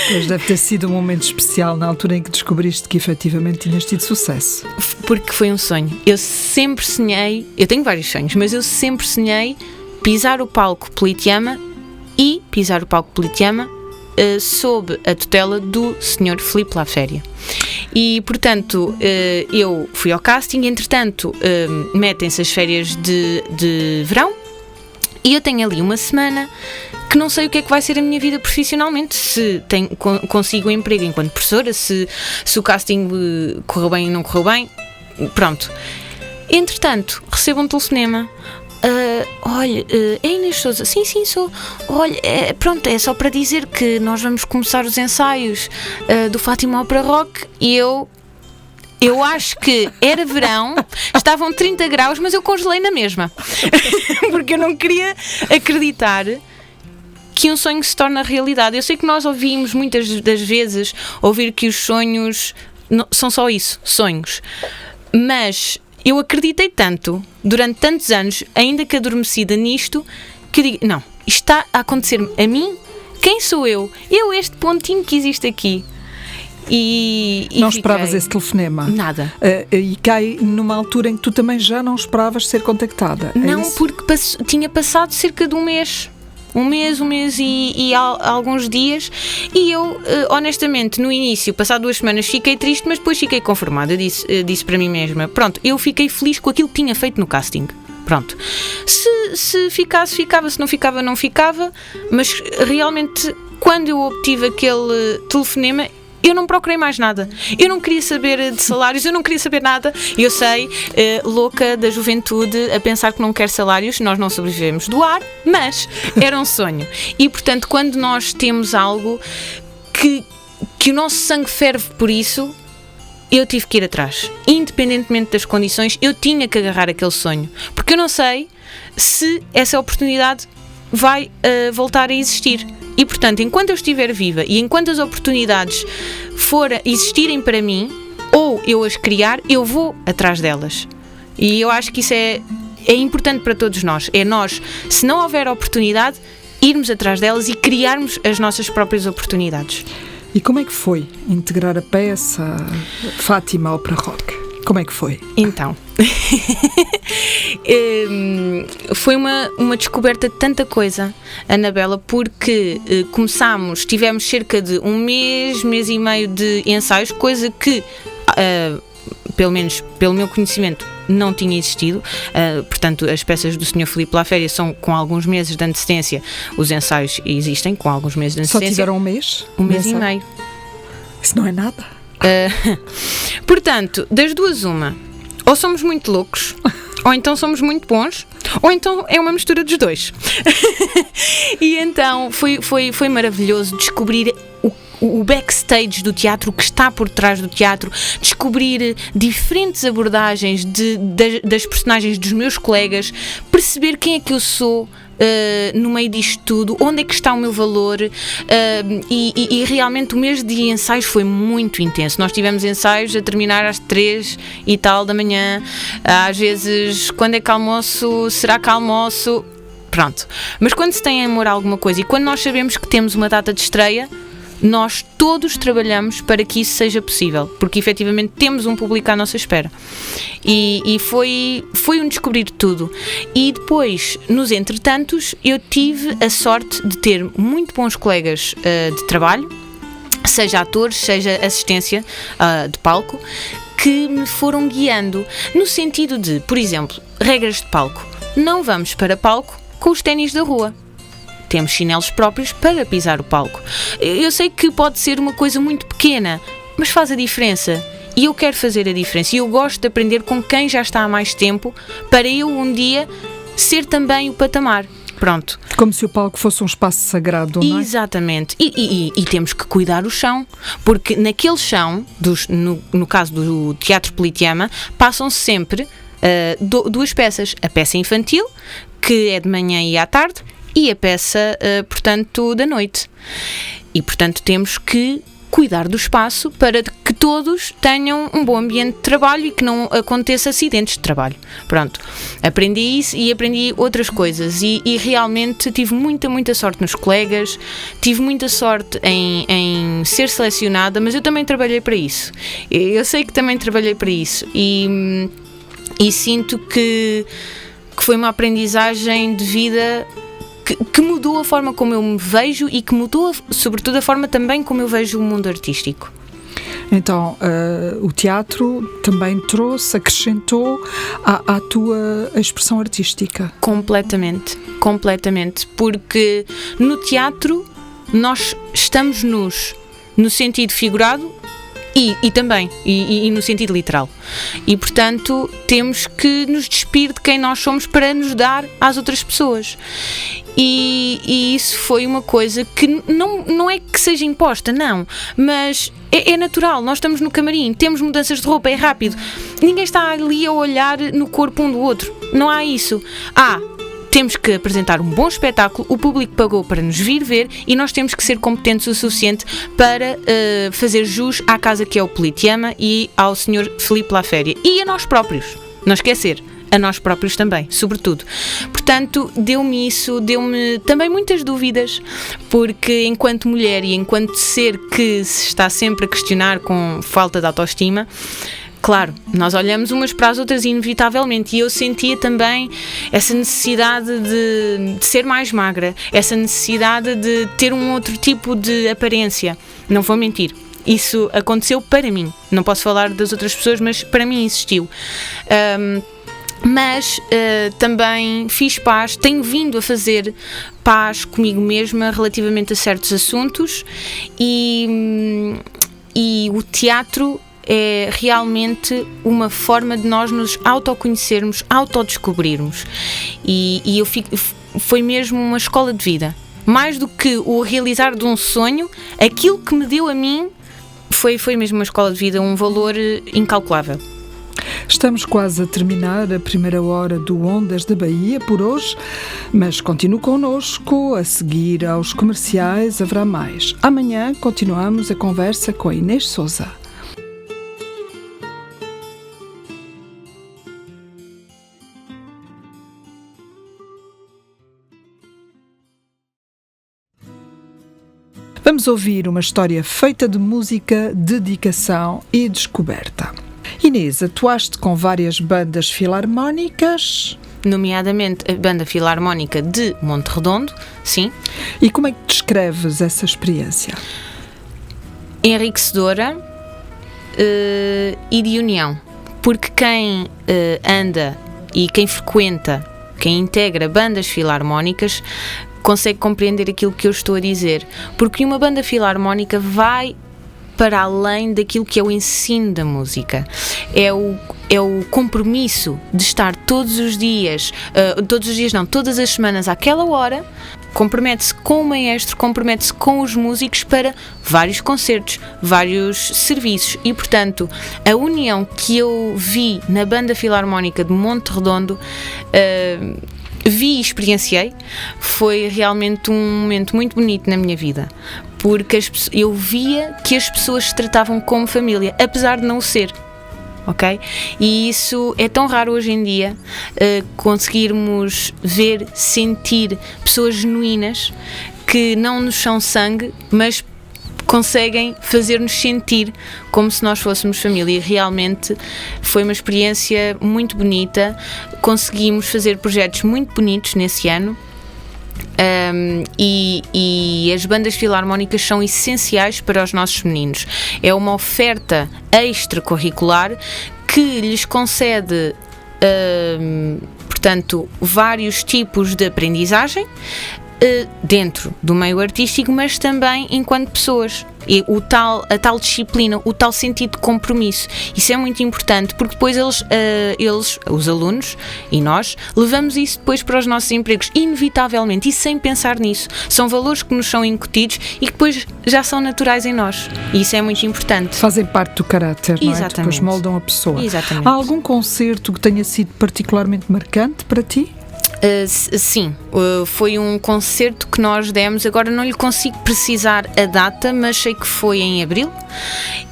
Pois deve ter sido um momento especial na altura em que descobriste que efetivamente tinhas tido sucesso. Porque foi um sonho. Eu sempre sonhei, eu tenho vários sonhos, mas eu sempre sonhei pisar o palco Politeama sob a tutela do Sr. Filipe Laféria. E, portanto, eu fui ao casting, entretanto, metem-se as férias de verão e eu tenho ali uma semana que não sei o que é que vai ser a minha vida profissionalmente, se consigo um emprego enquanto professora, se o casting correu bem ou não correu bem, pronto. Entretanto, recebo um telefonema. Olha, é Inês Souza? Sim, sou. Olha, pronto, é só para dizer que nós vamos começar os ensaios do Fátima Opera Rock e eu acho que era verão, estavam 30 graus, mas eu congelei na mesma. Porque eu não queria acreditar que um sonho se torna realidade. Eu sei que nós ouvimos muitas das vezes que os sonhos são só isso, sonhos. Mas eu acreditei tanto, durante tantos anos, ainda que adormecida nisto, que eu digo, não, isto está a acontecer a mim? Quem sou eu? Este pontinho que existe aqui. E não esperavas esse telefonema? Nada. E cai numa altura em que tu também já não esperavas ser contactada? Não, porque tinha passado cerca de um mês e alguns dias, e eu, honestamente, no início, passado 2 semanas, fiquei triste, mas depois fiquei conformada. Eu disse para mim mesma, pronto, eu fiquei feliz com aquilo que tinha feito no casting. Pronto. Se ficasse, ficava. Se não ficava, não ficava. Mas realmente, quando eu obtive aquele telefonema, eu não procurei mais nada. Eu não queria saber de salários, eu não queria saber nada. Eu sei, louca da juventude, a pensar que não quer salários, nós não sobrevivemos do ar, mas era um sonho. E, portanto, quando nós temos algo que o nosso sangue ferve por isso, eu tive que ir atrás. Independentemente das condições, eu tinha que agarrar aquele sonho. Porque eu não sei se essa oportunidade vai voltar a existir. E, portanto, enquanto eu estiver viva e enquanto as oportunidades existirem para mim, ou eu as criar, eu vou atrás delas. E eu acho que isso é importante para todos nós. É nós, se não houver oportunidade, irmos atrás delas e criarmos as nossas próprias oportunidades. E como é que foi integrar a peça Fátima Ópera Rock? Como é que foi? Então, foi uma descoberta de tanta coisa, Anabela, porque tivemos cerca de um mês e meio de ensaios, coisa que, pelo menos pelo meu conhecimento, não tinha existido. Portanto, as peças do Sr. Filipe Laféria são com alguns meses de antecedência, os ensaios existem com alguns meses de antecedência. Só tiveram um mês? Um mês e meio. Isso não é nada. Portanto, das duas uma, ou somos muito loucos, ou então somos muito bons, ou então é uma mistura dos dois. E então foi maravilhoso descobrir o backstage do teatro, o que está por trás do teatro, descobrir diferentes abordagens das personagens dos meus colegas, perceber quem é que eu sou no meio disto tudo, onde é que está o meu valor, e realmente o mês de ensaios foi muito intenso. Nós tivemos ensaios a terminar às 3 e tal da manhã, às vezes, quando é que almoço, será que almoço? Pronto. Mas quando se tem amor a alguma coisa e quando nós sabemos que temos uma data de estreia, nós todos trabalhamos para que isso seja possível, porque efetivamente temos um público à nossa espera. E foi um descobrir de tudo. E depois, nos entretantos, eu tive a sorte de ter muito bons colegas de trabalho, seja atores, seja assistência de palco, que me foram guiando no sentido de, por exemplo, regras de palco. Não vamos para palco com os ténis da rua. Temos chinelos próprios para pisar o palco. Eu sei que pode ser uma coisa muito pequena, mas faz a diferença. E eu quero fazer a diferença. E eu gosto de aprender com quem já está há mais tempo, para eu um dia ser também o patamar. Pronto. Como se o palco fosse um espaço sagrado, não é? Exatamente. E temos que cuidar do chão, porque naquele chão, no caso do Teatro Politeama, passam-se sempre 2 peças. A peça infantil, que é de manhã e à tarde, e a peça, portanto, da noite. E, portanto, temos que cuidar do espaço para que todos tenham um bom ambiente de trabalho e que não aconteça acidentes de trabalho. Pronto, aprendi isso e aprendi outras coisas e realmente tive muita sorte nos colegas, tive muita sorte em ser selecionada, mas eu também trabalhei para isso. Eu sei que também trabalhei para isso e sinto que foi uma aprendizagem de vida que mudou a forma como eu me vejo e que mudou, sobretudo, a forma também como eu vejo o mundo artístico. Então, o teatro também acrescentou à tua expressão artística? Completamente, porque no teatro nós estamos nus, no sentido figurado e também, no sentido literal. E, portanto, temos que nos despir de quem nós somos para nos dar às outras pessoas. E isso foi uma coisa que não é que seja imposta, não, mas é natural. Nós estamos no camarim, temos mudanças de roupa, é rápido. Ninguém está ali a olhar no corpo um do outro. Não há isso. temos que apresentar um bom espetáculo, o público pagou para nos vir ver e nós temos que ser competentes o suficiente para fazer jus à casa que é o Politeama e ao Sr. Filipe Laféria e a nós próprios, não esquecer, a nós próprios também, sobretudo. Portanto, deu-me também muitas dúvidas, porque enquanto mulher e enquanto ser que se está sempre a questionar com falta de autoestima, claro, nós olhamos umas para as outras inevitavelmente, e eu sentia também essa necessidade de ser mais magra, essa necessidade de ter um outro tipo de aparência. Não vou mentir, isso aconteceu para mim, não posso falar das outras pessoas, mas para mim existiu. Mas também fiz paz, tenho vindo a fazer paz comigo mesma relativamente a certos assuntos, e o teatro é realmente uma forma de nós nos autoconhecermos, autodescobrirmos, e foi mesmo uma escola de vida. Mais do que o realizar de um sonho, aquilo que me deu a mim foi mesmo uma escola de vida, um valor incalculável. Estamos quase a terminar a primeira hora do Ondas da Bahia por hoje, mas continue connosco. A seguir aos comerciais haverá mais. Amanhã continuamos a conversa com a Inês Sousa. Vamos ouvir uma história feita de música, dedicação e descoberta. Inês, atuaste com várias bandas filarmónicas, nomeadamente a Banda Filarmónica de Monte Redondo, sim. E como é que descreves essa experiência? Enriquecedora e de união, porque quem anda e quem frequenta, quem integra bandas filarmónicas, consegue compreender aquilo que eu estou a dizer, porque uma banda filarmónica vai para além daquilo que é o ensino da música. É o compromisso de estar todas as semanas àquela hora, compromete-se com o maestro, compromete-se com os músicos para vários concertos, vários serviços, e portanto a união que eu vi na Banda Filarmónica de Monte Redondo, vi e experienciei, foi realmente um momento muito bonito na minha vida, porque eu via que as pessoas se tratavam como família, apesar de não o ser, ok? E isso é tão raro hoje em dia, conseguirmos ver, sentir pessoas genuínas que não nos são sangue, mas conseguem fazer-nos sentir como se nós fôssemos família. E realmente foi uma experiência muito bonita, conseguimos fazer projetos muito bonitos nesse ano, e as bandas filarmónicas são essenciais para os nossos meninos. É uma oferta extracurricular que lhes concede, portanto, vários tipos de aprendizagem dentro do meio artístico, mas também enquanto pessoas. E a tal disciplina, o tal sentido de compromisso, isso é muito importante, porque depois eles, os alunos e nós, levamos isso depois para os nossos empregos, inevitavelmente, e sem pensar nisso. São valores que nos são incutidos e que depois já são naturais em nós, e isso é muito importante. Fazem parte do caráter, não é? Exatamente. Depois moldam a pessoa. Exatamente. Há algum concerto que tenha sido particularmente marcante para ti? Sim, foi um concerto que nós demos, agora não lhe consigo precisar a data, mas sei que foi em abril,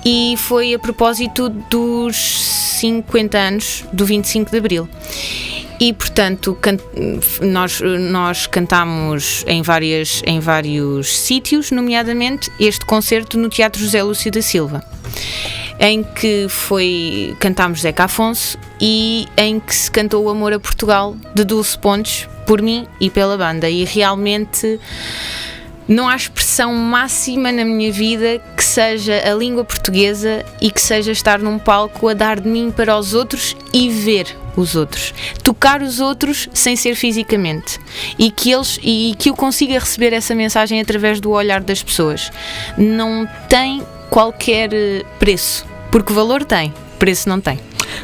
e foi a propósito dos 50 anos do 25 de abril. E portanto nós cantámos em vários sítios, nomeadamente este concerto no Teatro José Lúcio da Silva, em que cantámos Zeca Afonso, e em que se cantou o Amor a Portugal de Dulce Pontes, por mim e pela banda. E realmente não há expressão máxima na minha vida que seja a língua portuguesa e que seja estar num palco a dar de mim para os outros e ver os outros, tocar os outros sem ser fisicamente, e que eu consiga receber essa mensagem através do olhar das pessoas. Não tem qualquer preço, porque valor tem, preço não tem.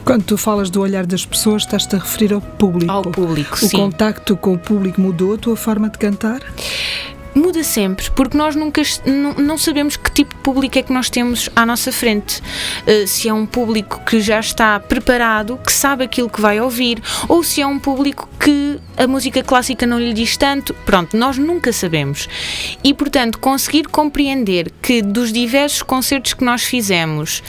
Quando tu falas do olhar das pessoas, estás-te a referir ao público? Ao público, sim. O sim. contacto com o público mudou a tua forma de cantar? muda sempre, porque nós nunca não sabemos que tipo de público é que nós temos à nossa frente. Se é um público que já está preparado, que sabe aquilo que vai ouvir, ou se é um público que a música clássica não lhe diz tanto. Pronto, nós nunca sabemos. E, portanto, conseguir compreender que dos diversos concertos que nós fizemos,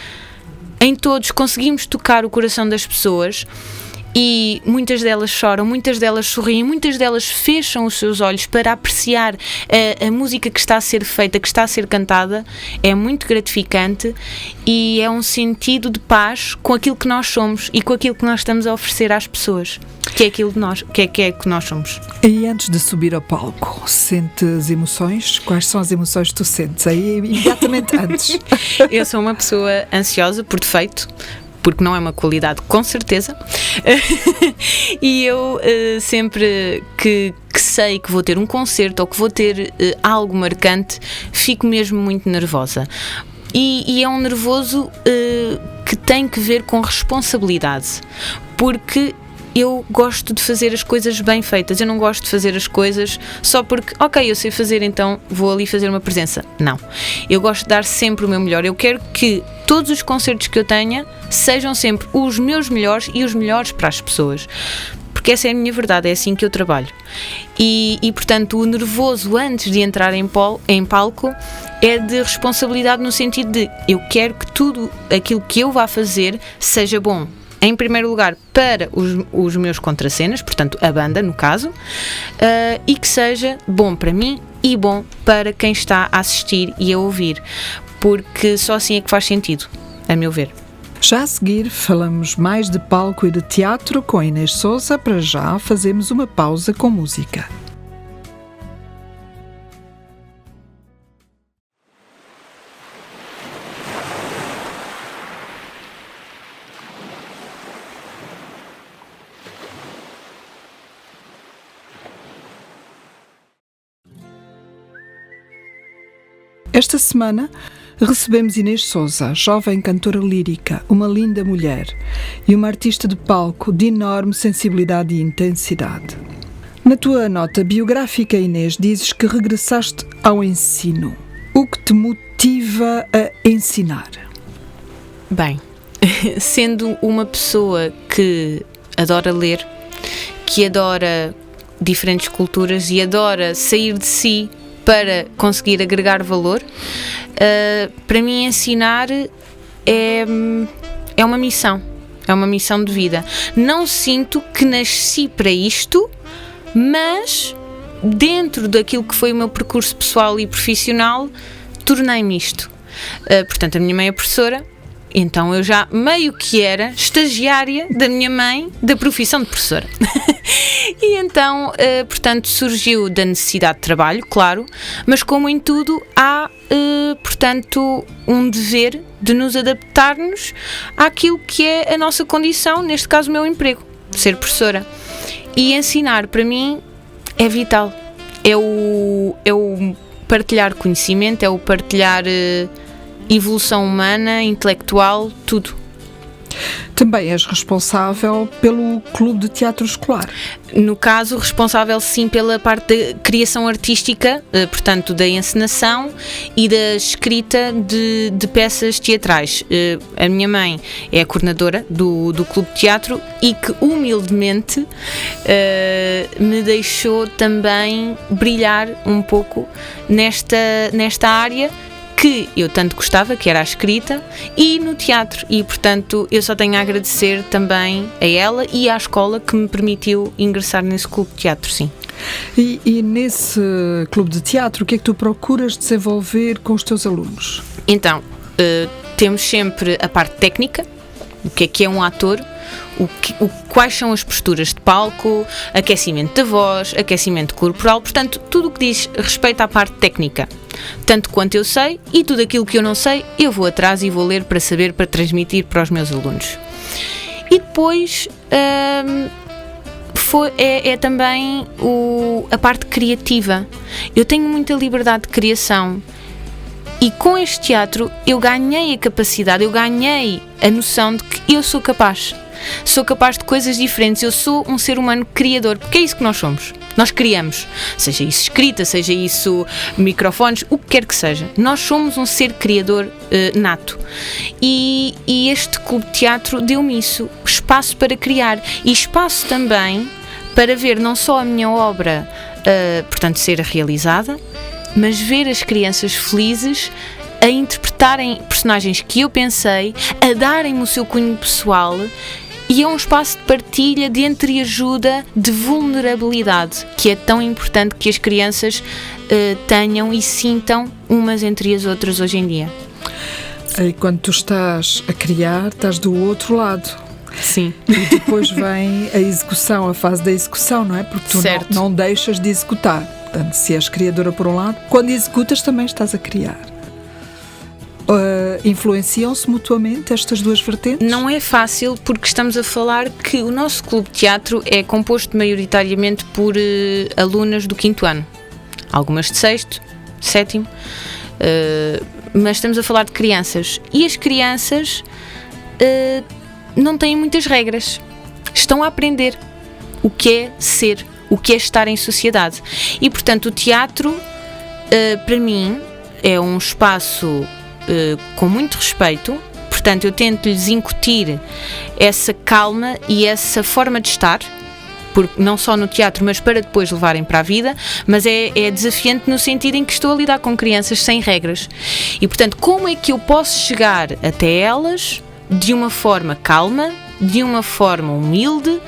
em todos conseguimos tocar o coração das pessoas, e muitas delas choram, muitas delas sorriem, muitas delas fecham os seus olhos para apreciar a música que está a ser feita, que está a ser cantada, é muito gratificante e é um sentido de paz com aquilo que nós somos e com aquilo que nós estamos a oferecer às pessoas, que é aquilo de nós, que é que nós somos. E antes de subir ao palco, sentes emoções? Quais são as emoções que tu sentes? Aí, imediatamente antes. Eu sou uma pessoa ansiosa por defeito, porque não é uma qualidade, com certeza. E eu sempre que sei que vou ter um concerto ou que vou ter algo marcante, fico mesmo muito nervosa. E é um nervoso que tem que ver com responsabilidade, porque eu gosto de fazer as coisas bem feitas. Eu não gosto de fazer as coisas só porque, ok, eu sei fazer, então vou ali fazer uma presença. Não. Eu gosto de dar sempre o meu melhor. Eu quero que todos os concertos que eu tenha sejam sempre os meus melhores e os melhores para as pessoas. Porque essa é a minha verdade, é assim que eu trabalho. E portanto, o nervoso antes de entrar em palco é de responsabilidade no sentido de eu quero que tudo aquilo que eu vá fazer seja bom. Em primeiro lugar, para os meus contracenas, portanto, a banda, no caso, e que seja bom para mim e bom para quem está a assistir e a ouvir, porque só assim é que faz sentido, a meu ver. Já a seguir, falamos mais de palco e de teatro com a Inês Sousa. Para já, fazemos uma pausa com música. Esta semana recebemos Inês Sousa, jovem cantora lírica, uma linda mulher e uma artista de palco de enorme sensibilidade e intensidade. Na tua nota biográfica, Inês, dizes que regressaste ao ensino. O que te motiva a ensinar? Bem, sendo uma pessoa que adora ler, que adora diferentes culturas e adora sair de si para conseguir agregar valor, para mim ensinar é uma missão de vida. Não sinto que nasci para isto, mas dentro daquilo que foi o meu percurso pessoal e profissional, tornei-me isto. Portanto, a minha mãe é professora, então eu já meio que era estagiária da minha mãe da profissão de professora. E então, portanto, surgiu da necessidade de trabalho, claro, mas como em tudo há, portanto, um dever de nos adaptarmos àquilo que é a nossa condição, neste caso o meu emprego, ser professora. E ensinar, para mim, é vital. É o partilhar conhecimento, é o partilhar evolução humana, intelectual, tudo. Também és responsável pelo Clube de Teatro Escolar. No caso, responsável sim pela parte da criação artística, portanto da encenação e da escrita de peças teatrais. A minha mãe é a coordenadora do Clube de Teatro e que humildemente me deixou também brilhar um pouco nesta área que eu tanto gostava, que era a escrita, e no teatro, e portanto eu só tenho a agradecer também a ela e à escola que me permitiu ingressar nesse clube de teatro, sim. E nesse clube de teatro, o que é que tu procuras desenvolver com os teus alunos? Então, temos sempre a parte técnica, o que é um ator, quais são as posturas de palco, aquecimento da voz, aquecimento corporal, portanto, tudo o que diz respeito à parte técnica. Tanto quanto eu sei, e tudo aquilo que eu não sei, eu vou atrás e vou ler para saber, para transmitir para os meus alunos. E depois é também a parte criativa. Eu tenho muita liberdade de criação E com este teatro eu ganhei a capacidade, eu ganhei a noção de que eu sou capaz. Sou capaz de coisas diferentes, eu sou um ser humano criador, porque é isso que nós somos. Nós criamos, seja isso escrita, seja isso microfones, o que quer que seja. Nós somos um ser criador nato. E este clube de teatro deu-me isso, espaço para criar e espaço também para ver não só a minha obra, portanto, ser realizada, mas ver as crianças felizes a interpretarem personagens que eu pensei, a darem-me o seu cunho pessoal. E é um espaço de partilha, de entreajuda, de vulnerabilidade, que é tão importante que as crianças tenham e sintam umas entre as outras hoje em dia. E quando tu estás a criar, estás do outro lado. Sim. E depois vem a execução, a fase da execução, não é? Porque tu não deixas de executar. Portanto, se és criadora por um lado, quando executas também estás a criar. Influenciam-se mutuamente estas duas vertentes? Não é fácil, porque estamos a falar que o nosso clube de teatro é composto maioritariamente por alunas do 5º ano, algumas de 6º, 7º, mas estamos a falar de crianças, e as crianças não têm muitas regras, estão a aprender o que é ser, o que é estar em sociedade, e portanto o teatro para mim é um espaço com muito respeito. Portanto, eu tento-lhes incutir essa calma e essa forma de estar, porque não só no teatro, mas para depois levarem para a vida, mas é desafiante no sentido em que estou a lidar com crianças sem regras. E, portanto, como é que eu posso chegar até elas de uma forma calma, de uma forma humilde,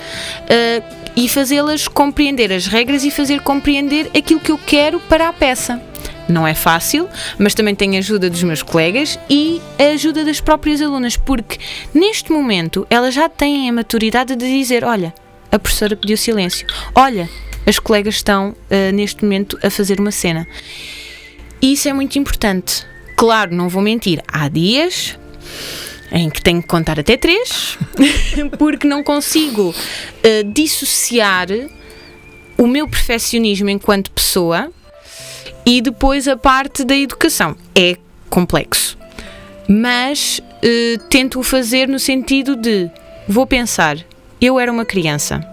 e fazê-las compreender as regras e fazer compreender aquilo que eu quero para a peça. Não é fácil, mas também tenho a ajuda dos meus colegas e a ajuda das próprias alunas, porque neste momento elas já têm a maturidade de dizer: olha, a professora pediu silêncio, olha, as colegas estão neste momento a fazer uma cena. E isso é muito importante. Claro, não vou mentir, há dias em que tenho que contar até 3, porque não consigo dissociar o meu perfeccionismo enquanto pessoa e depois a parte da educação. É complexo, mas tento o fazer no sentido de: vou pensar, eu era uma criança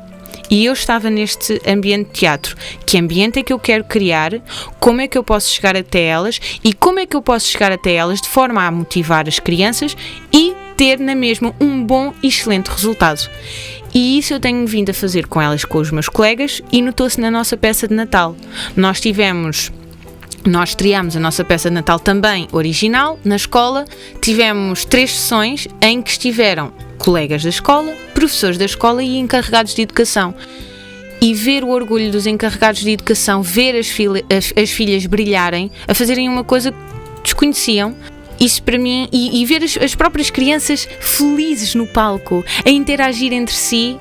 e eu estava neste ambiente de teatro, que ambiente é que eu quero criar, como é que eu posso chegar até elas e como é que eu posso chegar até elas de forma a motivar as crianças e ter na mesma um bom e excelente resultado. E isso eu tenho vindo a fazer com elas, com os meus colegas, e notou-se na nossa peça de Natal. Nós estreámos a nossa peça de Natal também original na escola. Tivemos 3 sessões em que estiveram colegas da escola, professores da escola e encarregados de educação. E ver o orgulho dos encarregados de educação, ver as filhas brilharem, a fazerem uma coisa que desconheciam, isso para mim, e ver as próprias crianças felizes no palco, a interagir entre si,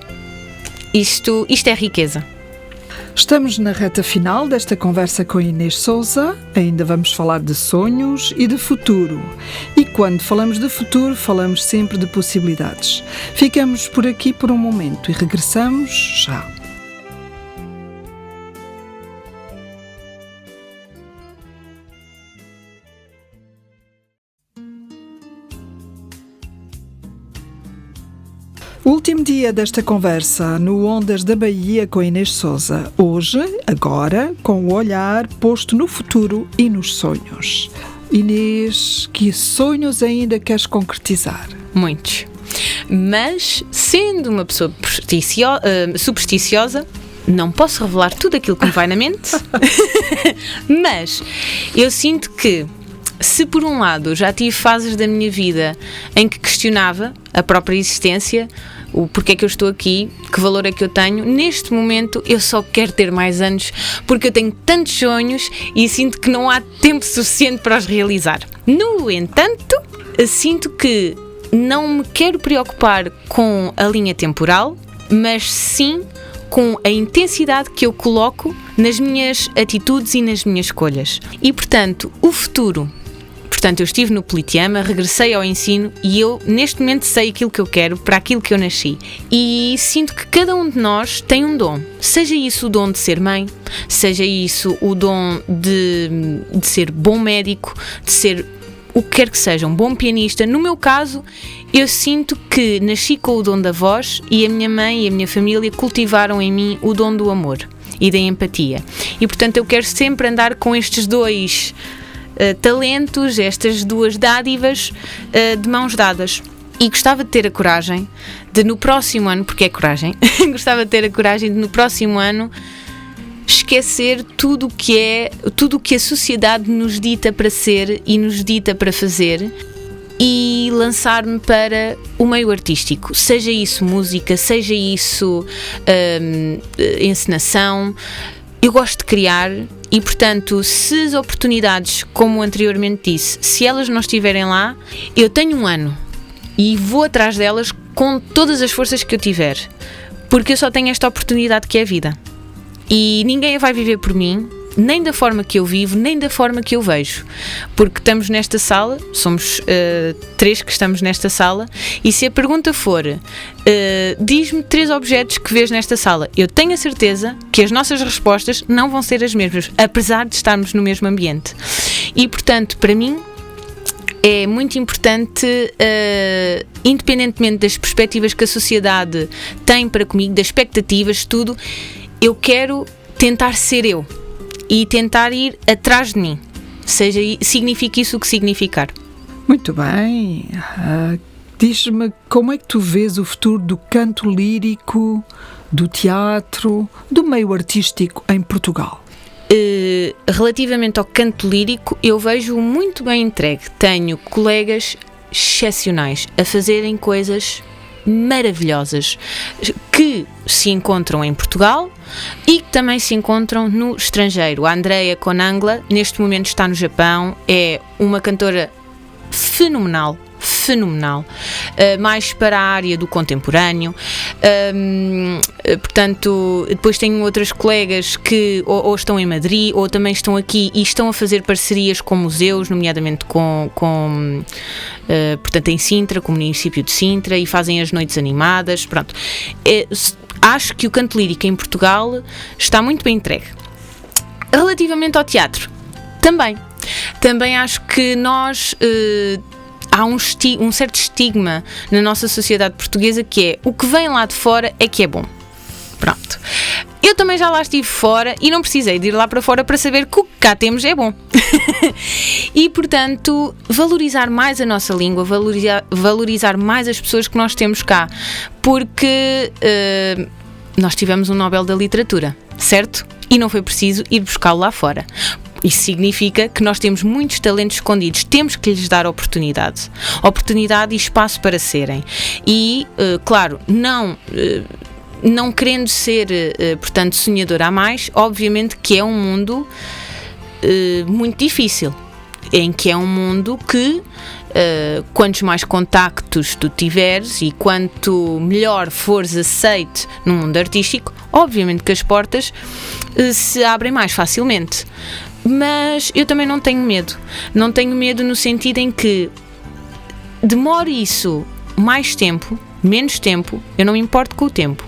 isto é riqueza. Estamos na reta final desta conversa com Inês Sousa. Ainda vamos falar de sonhos e de futuro. E quando falamos de futuro, falamos sempre de possibilidades. Ficamos por aqui por um momento e regressamos já. Último dia desta conversa no Ondas da Bahia com Inês Sousa. Hoje, agora, com o olhar posto no futuro e nos sonhos. Inês, que sonhos ainda queres concretizar? Muitos. Mas, sendo uma pessoa supersticiosa, não posso revelar tudo aquilo que me vai na mente. Mas eu sinto que, se por um lado já tive fases da minha vida em que questionava a própria existência, o porquê é que eu estou aqui, que valor é que eu tenho, neste momento eu só quero ter mais anos porque eu tenho tantos sonhos e sinto que não há tempo suficiente para os realizar. No entanto, sinto que não me quero preocupar com a linha temporal, mas sim com a intensidade que eu coloco nas minhas atitudes e nas minhas escolhas. E, portanto, o futuro portanto eu estive no Politeama, regressei ao ensino e eu neste momento sei aquilo que eu quero, para aquilo que eu nasci, e sinto que cada um de nós tem um dom, seja isso o dom de ser mãe, seja isso o dom de ser bom médico, de ser o que quer que seja, um bom pianista. No meu caso, eu sinto que nasci com o dom da voz e a minha mãe e a minha família cultivaram em mim o dom do amor e da empatia. E, portanto, eu quero sempre andar com estes dois talentos, estas duas dádivas de mãos dadas. E gostava de ter a coragem de, no próximo ano, porque é coragem, gostava de ter a coragem de, no próximo ano, esquecer tudo o que a sociedade nos dita para ser e nos dita para fazer e lançar-me para o meio artístico, seja isso música, seja isso encenação. Eu gosto de criar e, portanto, se as oportunidades, como anteriormente disse, se elas não estiverem lá, eu tenho um ano e vou atrás delas com todas as forças que eu tiver, porque eu só tenho esta oportunidade que é a vida. E ninguém a vai viver por mim, nem da forma que eu vivo, nem da forma que eu vejo. Porque estamos nesta sala, somos 3 que estamos nesta sala, e se a pergunta for diz-me 3 objetos que vês nesta sala, eu tenho a certeza que as nossas respostas não vão ser as mesmas, apesar de estarmos no mesmo ambiente. E, portanto, para mim, é muito importante, independentemente das perspectivas que a sociedade tem para comigo, das expectativas, tudo, eu quero tentar ser eu e tentar ir atrás de mim, signifique isso o que significar. Muito bem. Diz-me, como é que tu vês o futuro do canto lírico, do teatro, do meio artístico em Portugal? Relativamente ao canto lírico, eu vejo muito bem entregue. Tenho colegas excepcionais a fazerem coisas maravilhosas que se encontram em Portugal e que também se encontram no estrangeiro. A Andrea Conangla neste momento está no Japão, é uma cantora fenomenal, mais para a área do contemporâneo. Portanto, depois tenho outras colegas que ou estão em Madrid ou também estão aqui e estão a fazer parcerias com museus, nomeadamente portanto, em Sintra, com o município de Sintra, e fazem as noites animadas. Pronto. Acho que o canto lírico em Portugal está muito bem entregue. Relativamente ao teatro, também acho que nós há um certo estigma na nossa sociedade portuguesa que é o que vem lá de fora é que é bom. Pronto. Eu também já lá estive fora e não precisei de ir lá para fora para saber que o que cá temos é bom. E, portanto, valorizar mais a nossa língua, valorizar mais as pessoas que nós temos cá, porque nós tivemos um Nobel da Literatura, certo? E não foi preciso ir buscá-lo lá fora. Isso significa que nós temos muitos talentos escondidos, temos que lhes dar oportunidade e espaço para serem. E, claro, não querendo ser, portanto, sonhadora a mais, obviamente que é um mundo muito difícil, em que é um mundo que, quantos mais contactos tu tiveres e quanto melhor fores aceite no mundo artístico, obviamente que as portas se abrem mais facilmente. Mas eu também não tenho medo no sentido em que demore isso mais tempo, menos tempo, eu não me importo com o tempo,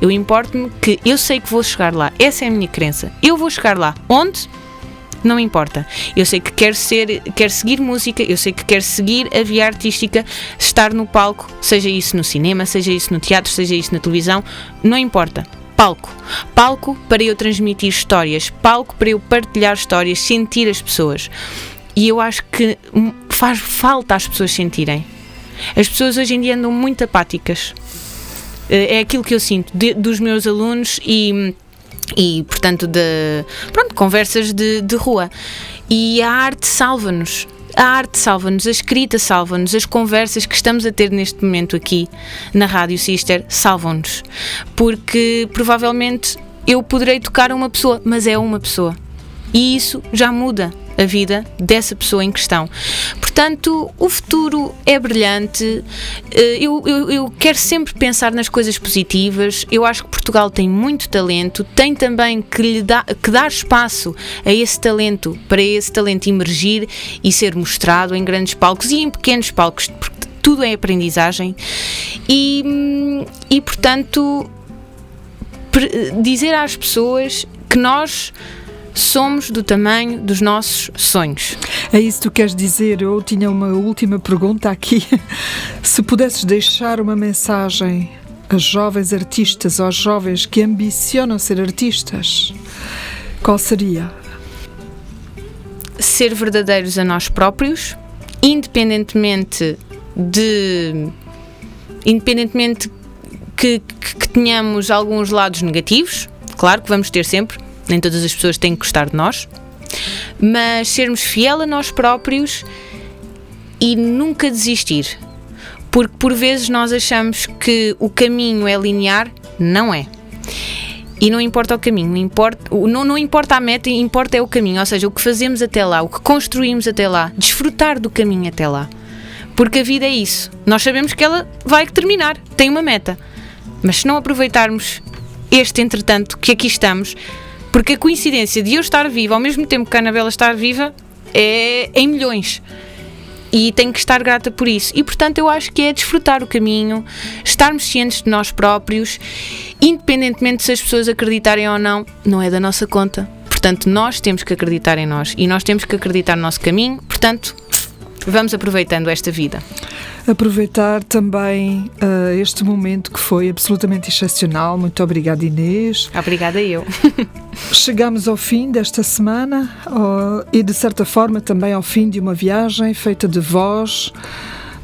eu importo-me que eu sei que vou chegar lá, essa é a minha crença, eu vou chegar lá, onde? Não me importa, eu sei que quero seguir música, eu sei que quero seguir a via artística, estar no palco, seja isso no cinema, seja isso no teatro, seja isso na televisão, não importa. Palco para eu transmitir histórias, palco para eu partilhar histórias, sentir as pessoas. E eu acho que faz falta às pessoas sentirem. As pessoas hoje em dia andam muito apáticas. É aquilo que eu sinto dos meus alunos e portanto, conversas de rua. E a arte salva-nos. A escrita salva-nos, as conversas que estamos a ter neste momento aqui na Rádio Sister salvam-nos, porque provavelmente eu poderei tocar uma pessoa, mas é uma pessoa, e isso já muda a vida dessa pessoa em questão. Portanto, o futuro é brilhante. Eu quero sempre pensar nas coisas positivas. Eu acho que Portugal tem muito talento, tem também que dar espaço a esse talento, para esse talento emergir e ser mostrado em grandes palcos e em pequenos palcos, porque tudo é aprendizagem. E portanto, dizer às pessoas que nós somos do tamanho dos nossos sonhos. É isso que tu queres dizer? Eu tinha uma última pergunta aqui. Se pudesses deixar uma mensagem a jovens artistas ou aos jovens que ambicionam ser artistas, qual seria? Ser verdadeiros a nós próprios, independentemente que tenhamos alguns lados negativos. Claro que vamos ter sempre, nem todas as pessoas têm que gostar de nós, mas sermos fiel a nós próprios e nunca desistir, porque por vezes nós achamos que o caminho é linear. Não é. E não importa o caminho, não importa a meta, importa é o caminho, ou seja, o que fazemos até lá, o que construímos até lá, desfrutar do caminho até lá, porque a vida é isso. Nós sabemos que ela vai terminar, tem uma meta, mas se não aproveitarmos este entretanto que aqui estamos, porque a coincidência de eu estar viva ao mesmo tempo que a Anabela estar viva é em milhões, e tenho que estar grata por isso. E portanto eu acho que é desfrutar o caminho, estarmos cientes de nós próprios, independentemente se as pessoas acreditarem ou não, não é da nossa conta. Portanto nós temos que acreditar em nós e nós temos que acreditar no nosso caminho. Portanto, vamos aproveitando esta vida. Aproveitar também este momento que foi absolutamente excepcional. Muito obrigada, Inês. Obrigada eu. Chegamos ao fim desta semana e de certa forma também ao fim de uma viagem feita de voz,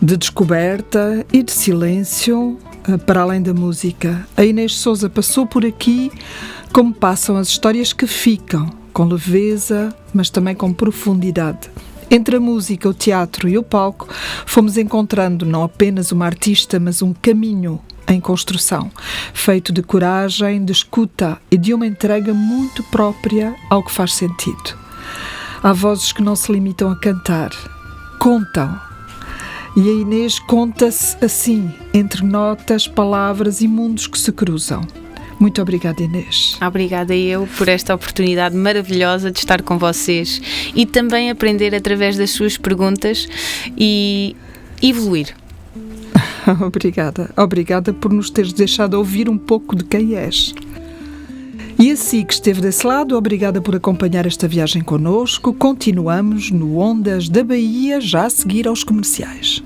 de descoberta e de silêncio para além da música. A Inês Sousa passou por aqui como passam as histórias que ficam, com leveza, mas também com profundidade. Entre a música, o teatro e o palco, fomos encontrando não apenas uma artista, mas um caminho em construção, feito de coragem, de escuta e de uma entrega muito própria ao que faz sentido. Há vozes que não se limitam a cantar, contam. E a Inês conta-se assim, entre notas, palavras e mundos que se cruzam. Muito obrigada, Inês. Obrigada eu por esta oportunidade maravilhosa de estar com vocês e também aprender através das suas perguntas e evoluir. Obrigada por nos teres deixado ouvir um pouco de quem és. E assim que esteve desse lado, obrigada por acompanhar esta viagem connosco. Continuamos no Ondas da Bahia, já a seguir aos comerciais.